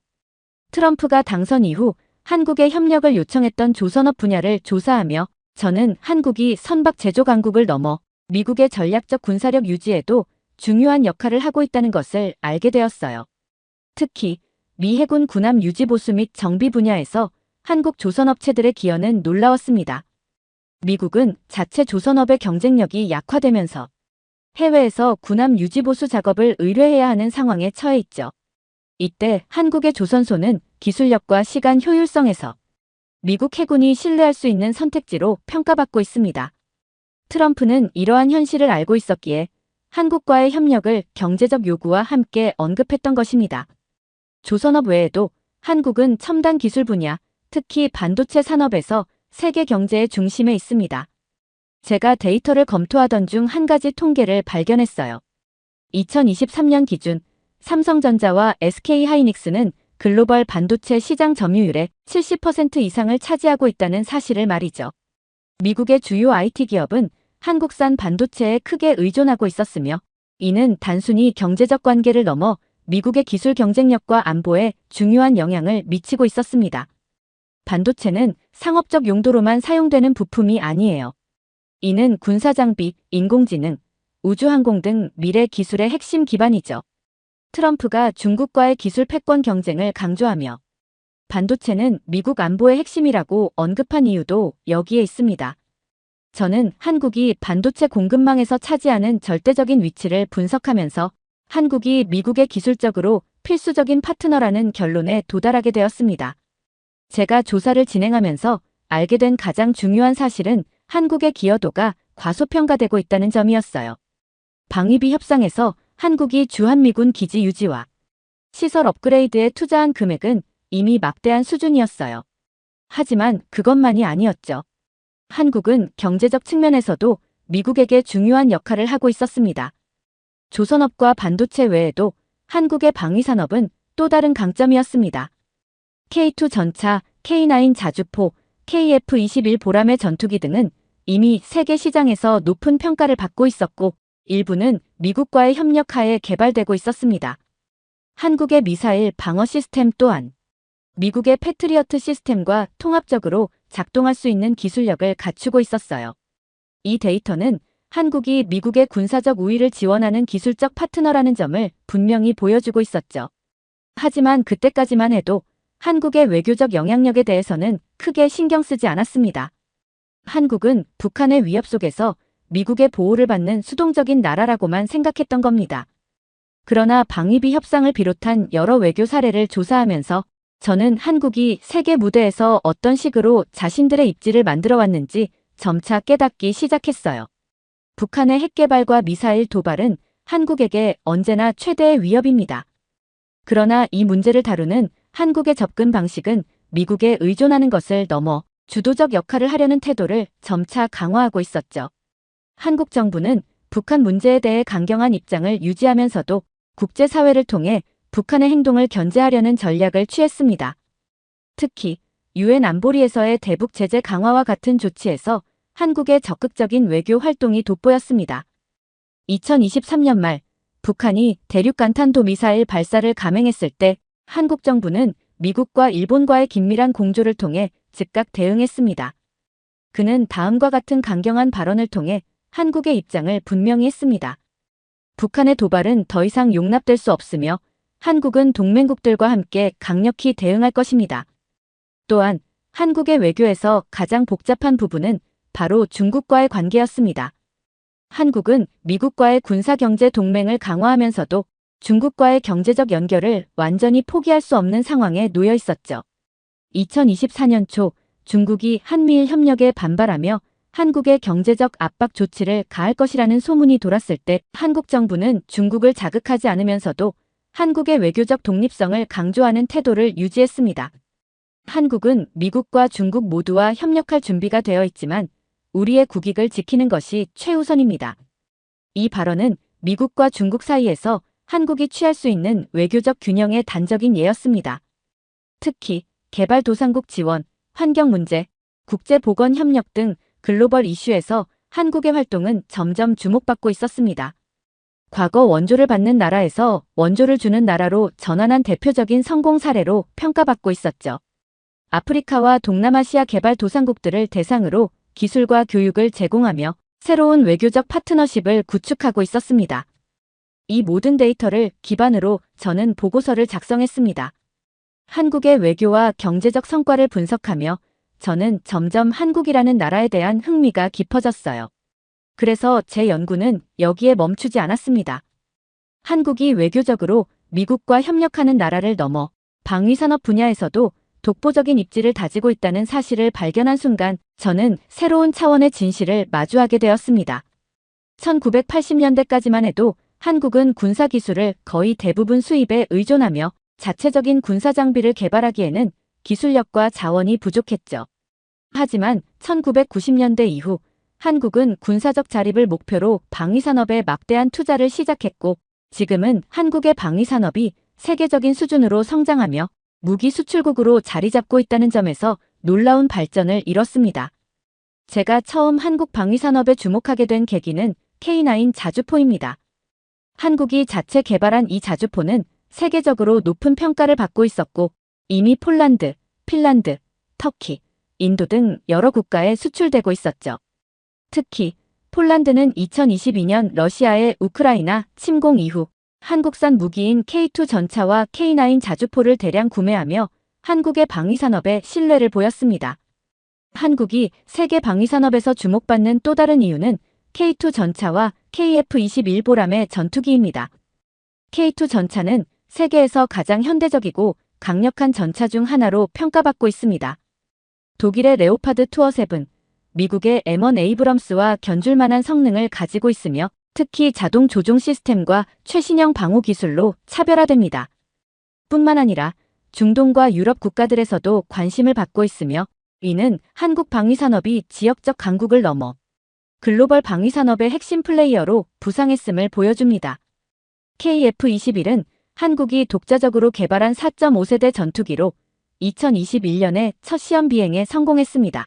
Speaker 1: 트럼프가 당선 이후 한국에 협력을 요청했던 조선업 분야를 조사하며 저는 한국이 선박 제조 강국을 넘어 미국의 전략적 군사력 유지에도 중요한 역할을 하고 있다는 것을 알게 되었어요. 특히 미 해군 군함 유지 보수 및 정비 분야에서 한국 조선업체들의 기여는 놀라웠습니다. 미국은 자체 조선업의 경쟁력이 약화되면서 해외에서 군함 유지 보수 작업을 의뢰해야 하는 상황에 처해 있죠. 이때 한국의 조선소는 기술력과 시간 효율성에서 미국 해군이 신뢰할 수 있는 선택지로 평가받고 있습니다. 트럼프는 이러한 현실을 알고 있었기에 한국과의 협력을 경제적 요구와 함께 언급했던 것입니다. 조선업 외에도 한국은 첨단 기술 분야, 특히 반도체 산업에서 세계 경제의 중심에 있습니다. 제가 데이터를 검토하던 중 한 가지 통계를 발견했어요. 2023년 기준 삼성전자와 SK하이닉스는 글로벌 반도체 시장 점유율의 70% 이상을 차지하고 있다는 사실을 말이죠. 미국의 주요 IT 기업은 한국산 반도체에 크게 의존하고 있었으며 이는 단순히 경제적 관계를 넘어 미국의 기술 경쟁력과 안보에 중요한 영향을 미치고 있었습니다. 반도체는 상업적 용도로만 사용되는 부품이 아니에요. 이는 군사장비, 인공지능, 우주항공 등 미래 기술의 핵심 기반이죠. 트럼프가 중국과의 기술 패권 경쟁을 강조하며 반도체는 미국 안보의 핵심이라고 언급한 이유도 여기에 있습니다. 저는 한국이 반도체 공급망에서 차지하는 절대적인 위치를 분석하면서 한국이 미국의 기술적으로 필수적인 파트너라는 결론에 도달하게 되었습니다. 제가 조사를 진행하면서 알게 된 가장 중요한 사실은 한국의 기여도가 과소평가되고 있다는 점이었어요. 방위비 협상에서 한국이 주한미군 기지 유지와 시설 업그레이드에 투자한 금액은 이미 막대한 수준이었어요. 하지만 그것만이 아니었죠. 한국은 경제적 측면에서도 미국에게 중요한 역할을 하고 있었습니다. 조선업과 반도체 외에도 한국의 방위산업은 또 다른 강점이었습니다. K2 전차, K9 자주포, KF-21 보람의 전투기 등은 이미 세계 시장에서 높은 평가를 받고 있었고 일부는 미국과의 협력하에 개발되고 있었습니다. 한국의 미사일 방어 시스템 또한 미국의 패트리어트 시스템과 통합적으로 작동할 수 있는 기술력을 갖추고 있었어요. 이 데이터는 한국이 미국의 군사적 우위를 지원하는 기술적 파트너라는 점을 분명히 보여주고 있었죠. 하지만 그때까지만 해도 한국의 외교적 영향력에 대해서는 크게 신경 쓰지 않았습니다. 한국은 북한의 위협 속에서 미국의 보호를 받는 수동적인 나라라고만 생각했던 겁니다. 그러나 방위비 협상을 비롯한 여러 외교 사례를 조사하면서 저는 한국이 세계 무대에서 어떤 식으로 자신들의 입지를 만들어 왔는지 점차 깨닫기 시작했어요. 북한의 핵 개발과 미사일 도발은 한국에게 언제나 최대의 위협입니다. 그러나 이 문제를 다루는 한국의 접근 방식은 미국에 의존하는 것을 넘어 주도적 역할을 하려는 태도를 점차 강화하고 있었죠. 한국 정부는 북한 문제에 대해 강경한 입장을 유지하면서도 국제사회를 통해 북한의 행동을 견제하려는 전략을 취했습니다. 특히 유엔 안보리에서의 대북 제재 강화와 같은 조치에서 한국의 적극적인 외교 활동이 돋보였습니다. 2023년 말 북한이 대륙간탄도 미사일 발사를 감행했을 때 한국 정부는 미국과 일본과의 긴밀한 공조를 통해 즉각 대응했습니다. 그는 다음과 같은 강경한 발언을 통해 한국의 입장을 분명히 했습니다. 북한의 도발은 더 이상 용납될 수 없으며 한국은 동맹국들과 함께 강력히 대응할 것입니다. 또한 한국의 외교에서 가장 복잡한 부분은 바로 중국과의 관계였습니다. 한국은 미국과의 군사경제 동맹을 강화하면서도 중국과의 경제적 연결을 완전히 포기할 수 없는 상황에 놓여 있었죠. 2024년 초 중국이 한미일 협력에 반발하며 한국의 경제적 압박 조치를 가할 것이라는 소문이 돌았을 때 한국 정부는 중국을 자극하지 않으면서도 한국의 외교적 독립성을 강조하는 태도를 유지했습니다. 한국은 미국과 중국 모두와 협력할 준비가 되어 있지만 우리의 국익을 지키는 것이 최우선입니다. 이 발언은 미국과 중국 사이에서 한국이 취할 수 있는 외교적 균형의 단적인 예였습니다. 특히 개발도상국 지원, 환경 문제, 국제보건협력 등 글로벌 이슈에서 한국의 활동은 점점 주목받고 있었습니다. 과거 원조를 받는 나라에서 원조를 주는 나라로 전환한 대표적인 성공 사례로 평가받고 있었죠. 아프리카와 동남아시아 개발도상국들을 대상으로 기술과 교육을 제공하며 새로운 외교적 파트너십을 구축하고 있었습니다. 이 모든 데이터를 기반으로 저는 보고서를 작성했습니다. 한국의 외교와 경제적 성과를 분석하며 저는 점점 한국이라는 나라에 대한 흥미가 깊어졌어요. 그래서 제 연구는 여기에 멈추지 않았습니다. 한국이 외교적으로 미국과 협력하는 나라를 넘어 방위산업 분야에서도 독보적인 입지를 다지고 있다는 사실을 발견한 순간 저는 새로운 차원의 진실을 마주하게 되었습니다. 1980년대까지만 해도 한국은 군사기술을 거의 대부분 수입에 의존하며 자체적인 군사장비를 개발하기에는 기술력과 자원이 부족했죠. 하지만 1990년대 이후 한국은 군사적 자립을 목표로 방위산업에 막대한 투자를 시작했고 지금은 한국의 방위산업이 세계적인 수준으로 성장하며 무기 수출국으로 자리 잡고 있다는 점에서 놀라운 발전을 이뤘습니다. 제가 처음 한국 방위산업에 주목하게 된 계기는 K9 자주포입니다. 한국이 자체 개발한 이 자주포는 세계적으로 높은 평가를 받고 있었고 이미 폴란드, 핀란드, 터키, 인도 등 여러 국가에 수출되고 있었죠. 특히 폴란드는 2022년 러시아의 우크라이나 침공 이후 한국산 무기인 K2 전차와 K9 자주포를 대량 구매하며 한국의 방위산업에 신뢰를 보였습니다. 한국이 세계 방위산업에서 주목받는 또 다른 이유는 K2 전차와 KF-21보람의 전투기입니다. K2 전차는 세계에서 가장 현대적이고 강력한 전차 중 하나로 평가받고 있습니다. 독일의 레오파드 투어 7, 미국의 M1 에이브럼스와 견줄 만한 성능을 가지고 있으며 특히 자동 조종 시스템과 최신형 방호 기술로 차별화됩니다. 뿐만 아니라 중동과 유럽 국가들에서도 관심을 받고 있으며 이는 한국 방위산업이 지역적 강국을 넘어 글로벌 방위산업의 핵심 플레이어로 부상했음을 보여줍니다. KF-21은 한국이 독자적으로 개발한 4.5세대 전투기로 2021년에 첫 시험 비행에 성공했습니다.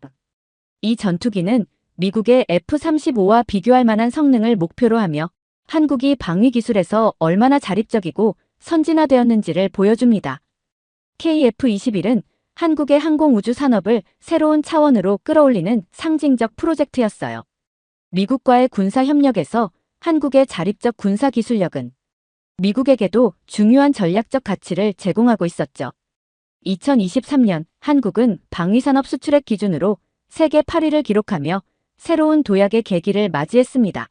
Speaker 1: 이 전투기는 미국의 F-35와 비교할 만한 성능을 목표로 하며 한국이 방위 기술에서 얼마나 자립적이고 선진화되었는지를 보여줍니다. KF-21은 한국의 항공우주 산업을 새로운 차원으로 끌어올리는 상징적 프로젝트였어요. 미국과의 군사협력에서 한국의 자립적 군사기술력은 미국에게도 중요한 전략적 가치를 제공하고 있었죠. 2023년 한국은 방위산업 수출액 기준으로 세계 8위를 기록하며 새로운 도약의 계기를 맞이했습니다.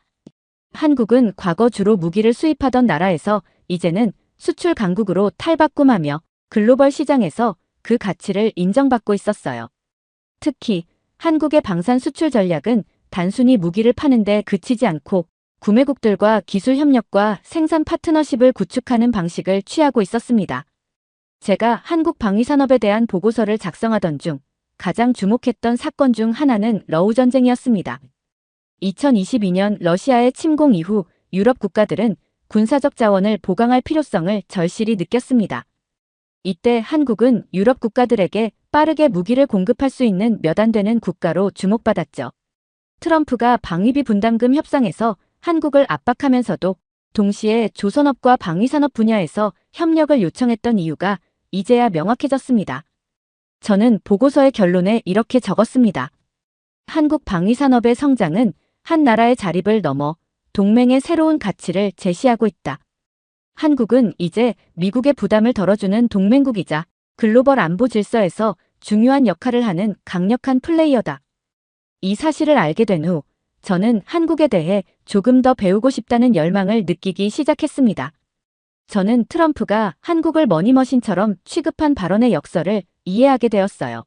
Speaker 1: 한국은 과거 주로 무기를 수입하던 나라에서 이제는 수출 강국으로 탈바꿈하며 글로벌 시장에서 그 가치를 인정받고 있었어요. 특히 한국의 방산 수출 전략은 단순히 무기를 파는 데 그치지 않고 구매국들과 기술 협력과 생산 파트너십을 구축하는 방식을 취하고 있었습니다. 제가 한국 방위산업에 대한 보고서를 작성하던 중 가장 주목했던 사건 중 하나는 러우 전쟁이었습니다. 2022년 러시아의 침공 이후 유럽 국가들은 군사적 자원을 보강할 필요성을 절실히 느꼈습니다. 이때 한국은 유럽 국가들에게 빠르게 무기를 공급할 수 있는 몇 안 되는 국가로 주목받았죠. 트럼프가 방위비 분담금 협상에서 한국을 압박하면서도 동시에 조선업과 방위산업 분야에서 협력을 요청했던 이유가 이제야 명확해졌습니다. 저는 보고서의 결론에 이렇게 적었습니다. 한국 방위산업의 성장은 한 나라의 자립을 넘어 동맹의 새로운 가치를 제시하고 있다. 한국은 이제 미국의 부담을 덜어주는 동맹국이자 글로벌 안보 질서에서 중요한 역할을 하는 강력한 플레이어다. 이 사실을 알게 된 후 저는 한국에 대해 조금 더 배우고 싶다는 열망을 느끼기 시작했습니다. 저는 트럼프가 한국을 머니머신처럼 취급한 발언의 역설을 이해하게 되었어요.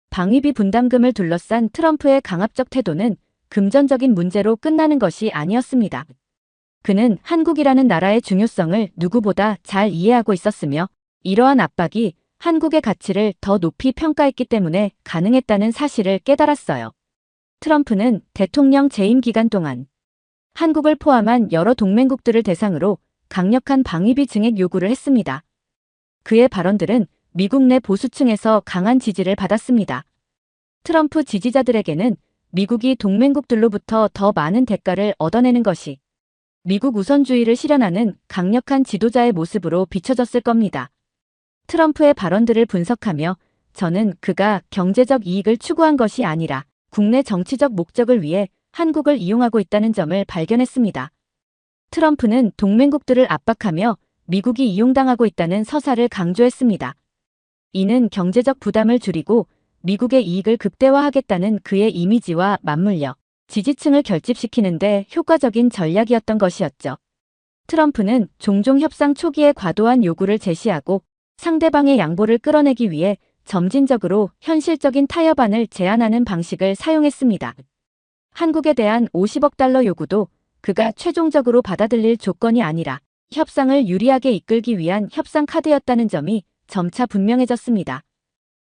Speaker 1: 방위비 분담금을 둘러싼 트럼프의 강압적 태도는 금전적인 문제로 끝나는 것이 아니었습니다. 그는 한국이라는 나라의 중요성을 누구보다 잘 이해하고 있었으며 이러한 압박이 한국의 가치를 더 높이 평가했기 때문에 가능했다는 사실을 깨달았어요. 트럼프는 대통령 재임 기간 동안 한국을 포함한 여러 동맹국들을 대상으로 강력한 방위비 증액 요구를 했습니다. 그의 발언들은 미국 내 보수층에서 강한 지지를 받았습니다. 트럼프 지지자들에게는 미국이 동맹국들로부터 더 많은 대가를 얻어내는 것이 미국 우선주의를 실현하는 강력한 지도자의 모습으로 비춰졌을 겁니다. 트럼프의 발언들을 분석하며 저는 그가 경제적 이익을 추구한 것이 아니라 국내 정치적 목적을 위해 한국을 이용하고 있다는 점을 발견했습니다. 트럼프는 동맹국들을 압박하며 미국이 이용당하고 있다는 서사를 강조했습니다. 이는 경제적 부담을 줄이고 미국의 이익을 극대화하겠다는 그의 이미지와 맞물려 지지층을 결집시키는 데 효과적인 전략이었던 것이었죠. 트럼프는 종종 협상 초기에 과도한 요구를 제시하고 상대방의 양보를 끌어내기 위해 점진적으로 현실적인 타협안을 제안하는 방식을 사용했습니다. 한국에 대한 50억 달러 요구도 그가 최종적으로 받아들일 조건이 아니라 협상을 유리하게 이끌기 위한 협상 카드였다는 점이 점차 분명해졌습니다.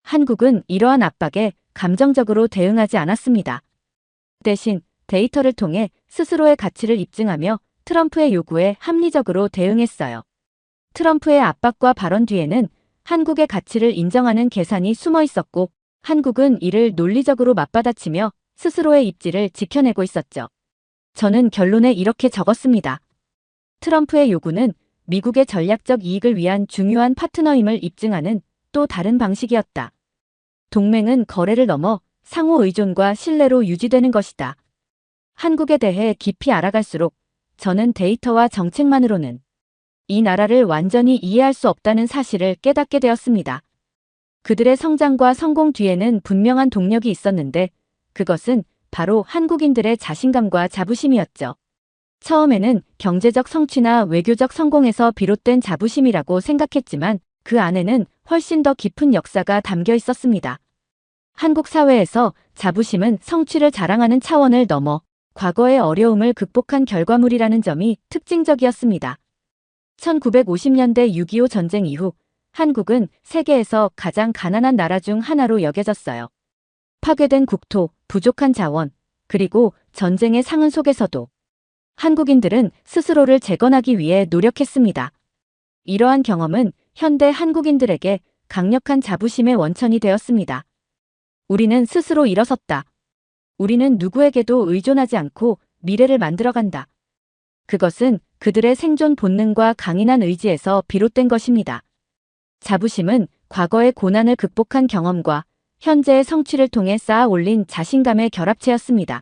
Speaker 1: 한국은 이러한 압박에 감정적으로 대응하지 않았습니다. 대신 데이터를 통해 스스로의 가치를 입증하며 트럼프의 요구에 합리적으로 대응했어요. 트럼프의 압박과 발언 뒤에는 한국의 가치를 인정하는 계산이 숨어 있었고 한국은 이를 논리적으로 맞받아치며 스스로의 입지를 지켜내고 있었죠. 저는 결론에 이렇게 적었습니다. 트럼프의 요구는 미국의 전략적 이익을 위한 중요한 파트너임을 입증하는 또 다른 방식이었다. 동맹은 거래를 넘어 상호 의존과 신뢰로 유지되는 것이다. 한국에 대해 깊이 알아갈수록 저는 데이터와 정책만으로는 이 나라를 완전히 이해할 수 없다는 사실을 깨닫게 되었습니다. 그들의 성장과 성공 뒤에는 분명한 동력이 있었는데 그것은 바로 한국인들의 자신감과 자부심이었죠. 처음에는 경제적 성취나 외교적 성공에서 비롯된 자부심이라고 생각했지만 그 안에는 훨씬 더 깊은 역사가 담겨 있었습니다. 한국 사회에서 자부심은 성취를 자랑하는 차원을 넘어 과거의 어려움을 극복한 결과물이라는 점이 특징적이었습니다. 1950년대 6.25 전쟁 이후 한국은 세계에서 가장 가난한 나라 중 하나로 여겨졌어요. 파괴된 국토, 부족한 자원, 그리고 전쟁의 상흔 속에서도 한국인들은 스스로를 재건하기 위해 노력했습니다. 이러한 경험은 현대 한국인들에게 강력한 자부심의 원천이 되었습니다. 우리는 스스로 일어섰다. 우리는 누구에게도 의존하지 않고 미래를 만들어간다. 그것은 그들의 생존 본능과 강인한 의지에서 비롯된 것입니다. 자부심은 과거의 고난을 극복한 경험과 현재의 성취를 통해 쌓아 올린 자신감의 결합체였습니다.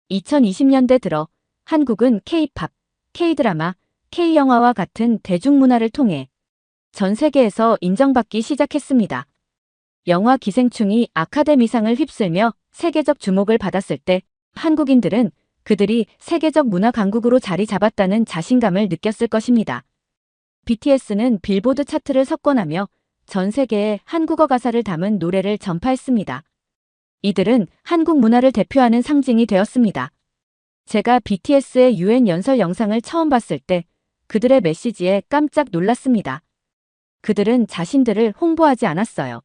Speaker 1: 2020년대 들어 한국은 K-팝, K-드라마, K-영화와 같은 대중문화를 통해 전 세계에서 인정받기 시작했습니다. 영화 기생충이 아카데미상을 휩쓸며 세계적 주목을 받았을 때 한국인들은 그들이 세계적 문화 강국으로 자리 잡았다는 자신감을 느꼈을 것입니다. BTS는 빌보드 차트를 석권하며 전 세계에 한국어 가사를 담은 노래를 전파했습니다. 이들은 한국 문화를 대표하는 상징이 되었습니다. 제가 BTS의 UN 연설 영상을 처음 봤을 때 그들의 메시지에 깜짝 놀랐습니다. 그들은 자신들을 홍보하지 않았어요.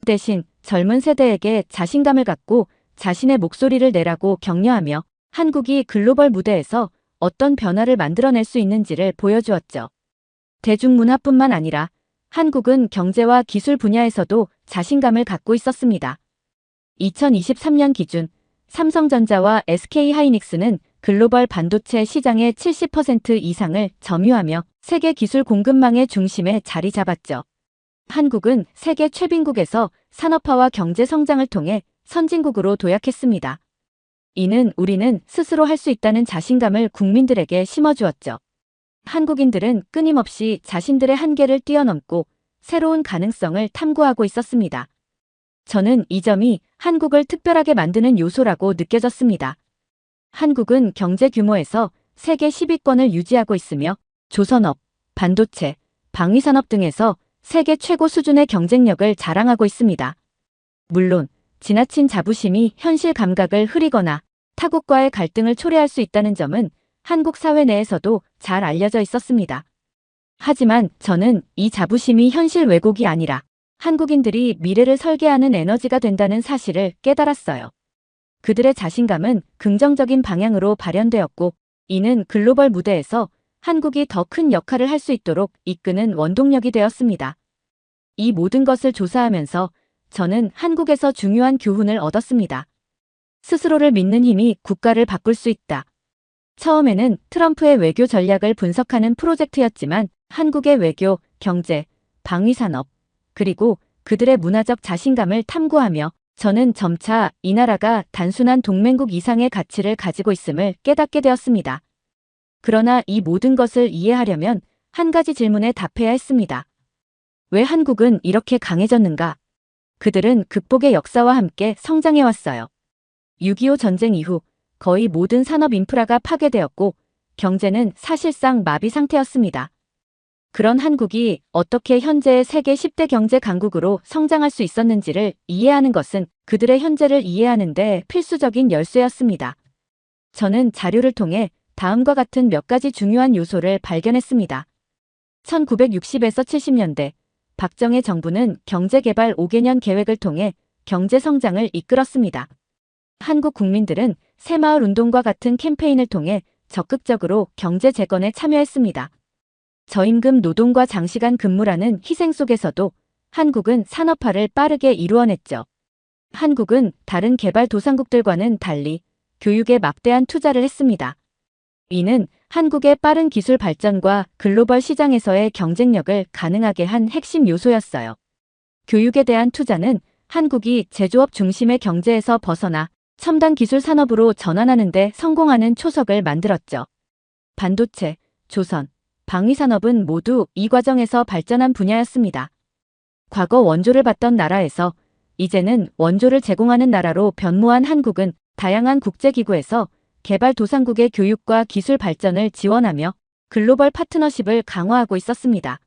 Speaker 1: 대신 젊은 세대에게 자신감을 갖고 자신의 목소리를 내라고 격려하며 한국이 글로벌 무대에서 어떤 변화를 만들어낼 수 있는지를 보여주었죠. 대중문화뿐만 아니라 한국은 경제와 기술 분야에서도 자신감을 갖고 있었습니다. 2023년 기준 삼성전자와 SK하이닉스는 글로벌 반도체 시장의 70% 이상을 점유하며 세계 기술 공급망의 중심에 자리 잡았죠. 한국은 세계 최빈국에서 산업화와 경제 성장을 통해 선진국으로 도약했습니다. 이는 우리는 스스로 할 수 있다는 자신감을 국민들에게 심어주었죠. 한국인들은 끊임없이 자신들의 한계를 뛰어넘고 새로운 가능성을 탐구하고 있었습니다. 저는 이 점이 한국을 특별하게 만드는 요소라고 느껴졌습니다. 한국은 경제 규모에서 세계 10위권을 유지하고 있으며 조선업, 반도체, 방위산업 등에서 세계 최고 수준의 경쟁력을 자랑하고 있습니다. 물론 지나친 자부심이 현실 감각을 흐리거나 타국과의 갈등을 초래할 수 있다는 점은 한국 사회 내에서도 잘 알려져 있었습니다. 하지만 저는 이 자부심이 현실 왜곡이 아니라 한국인들이 미래를 설계하는 에너지가 된다는 사실을 깨달았어요. 그들의 자신감은 긍정적인 방향으로 발현되었고 이는 글로벌 무대에서 한국이 더 큰 역할을 할 수 있도록 이끄는 원동력이 되었습니다. 이 모든 것을 조사하면서 저는 한국에서 중요한 교훈을 얻었습니다. 스스로를 믿는 힘이 국가를 바꿀 수 있다. 처음에는 트럼프의 외교 전략을 분석하는 프로젝트였지만 한국의 외교, 경제, 방위산업, 그리고 그들의 문화적 자신감을 탐구하며 저는 점차 이 나라가 단순한 동맹국 이상의 가치를 가지고 있음을 깨닫게 되었습니다. 그러나 이 모든 것을 이해하려면 한 가지 질문에 답해야 했습니다. 왜 한국은 이렇게 강해졌는가? 그들은 극복의 역사와 함께 성장해왔어요. 6.25 전쟁 이후 거의 모든 산업 인프라가 파괴되었고 경제는 사실상 마비 상태였습니다. 그런 한국이 어떻게 현재의 세계 10대 경제 강국으로 성장할 수 있었는지를 이해하는 것은 그들의 현재를 이해하는 데 필수적인 열쇠였습니다. 저는 자료를 통해 다음과 같은 몇 가지 중요한 요소를 발견했습니다. 1960에서 70년대 박정희 정부는 경제개발 5개년 계획을 통해 경제 성장을 이끌었습니다. 한국 국민들은 새마을 운동과 같은 캠페인을 통해 적극적으로 경제 재건에 참여했습니다. 저임금 노동과 장시간 근무라는 희생 속에서도 한국은 산업화를 빠르게 이루어냈죠. 한국은 다른 개발도상국들과는 달리 교육에 막대한 투자를 했습니다. 이는 한국의 빠른 기술 발전과 글로벌 시장에서의 경쟁력을 가능하게 한 핵심 요소였어요. 교육에 대한 투자는 한국이 제조업 중심의 경제에서 벗어나 첨단 기술 산업으로 전환하는 데 성공하는 초석을 만들었죠. 반도체, 조선, 방위산업은 모두 이 과정에서 발전한 분야였습니다. 과거 원조를 받던 나라에서 이제는 원조를 제공하는 나라로 변모한 한국은 다양한 국제기구에서 개발도상국의 교육과 기술 발전을 지원하며 글로벌 파트너십을 강화하고 있었습니다.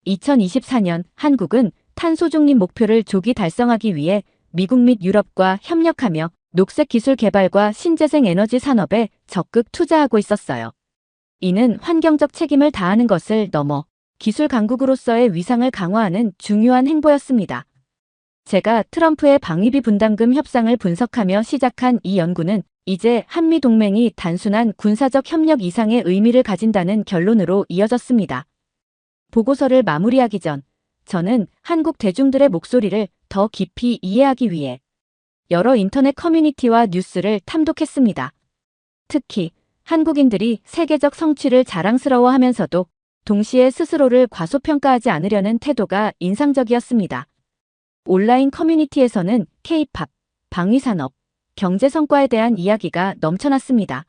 Speaker 1: 2024년 한국은 탄소 중립 목표를 조기 달성하기 위해 미국 및 유럽과 협력하며 녹색 기술 개발과 신재생 에너지 산업에 적극 투자하고 있었어요. 이는 환경적 책임을 다하는 것을 넘어 기술 강국으로서의 위상을 강화하는 중요한 행보였습니다. 제가 트럼프의 방위비 분담금 협상을 분석하며 시작한 이 연구는 이제 한미 동맹이 단순한 군사적 협력 이상의 의미를 가진다는 결론으로 이어졌습니다. 보고서를 마무리하기 전 저는 한국 대중들의 목소리를 더 깊이 이해하기 위해 여러 인터넷 커뮤니티와 뉴스를 탐독했습니다. 특히 한국인들이 세계적 성취를 자랑스러워하면서도 동시에 스스로를 과소평가하지 않으려는 태도가 인상적이었습니다. 온라인 커뮤니티에서는 K-팝, 방위산업, 경제 성과에 대한 이야기가 넘쳐났습니다.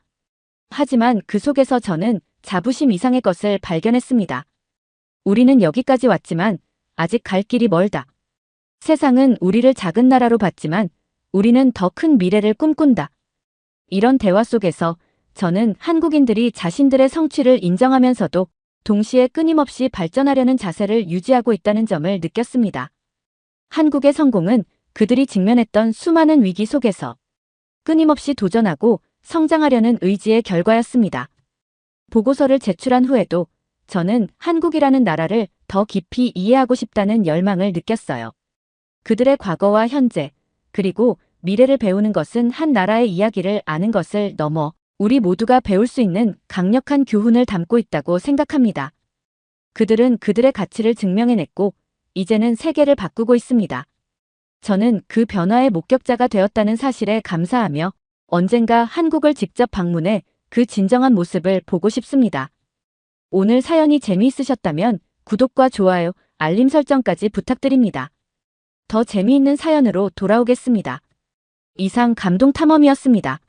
Speaker 1: 하지만 그 속에서 저는 자부심 이상의 것을 발견했습니다. 우리는 여기까지 왔지만 아직 갈 길이 멀다. 세상은 우리를 작은 나라로 봤지만 우리는 더 큰 미래를 꿈꾼다. 이런 대화 속에서 저는 한국인들이 자신들의 성취를 인정하면서도 동시에 끊임없이 발전하려는 자세를 유지하고 있다는 점을 느꼈습니다. 한국의 성공은 그들이 직면했던 수많은 위기 속에서 끊임없이 도전하고 성장하려는 의지의 결과였습니다. 보고서를 제출한 후에도 저는 한국이라는 나라를 더 깊이 이해하고 싶다는 열망을 느꼈어요. 그들의 과거와 현재, 그리고 미래를 배우는 것은 한 나라의 이야기를 아는 것을 넘어 우리 모두가 배울 수 있는 강력한 교훈을 담고 있다고 생각합니다. 그들은 그들의 가치를 증명해냈고 이제는 세계를 바꾸고 있습니다. 저는 그 변화의 목격자가 되었다는 사실에 감사하며 언젠가 한국을 직접 방문해 그 진정한 모습을 보고 싶습니다. 오늘 사연이 재미있으셨다면 구독과 좋아요, 알림 설정까지 부탁드립니다. 더 재미있는 사연으로 돌아오겠습니다. 이상 감동탐험이었습니다.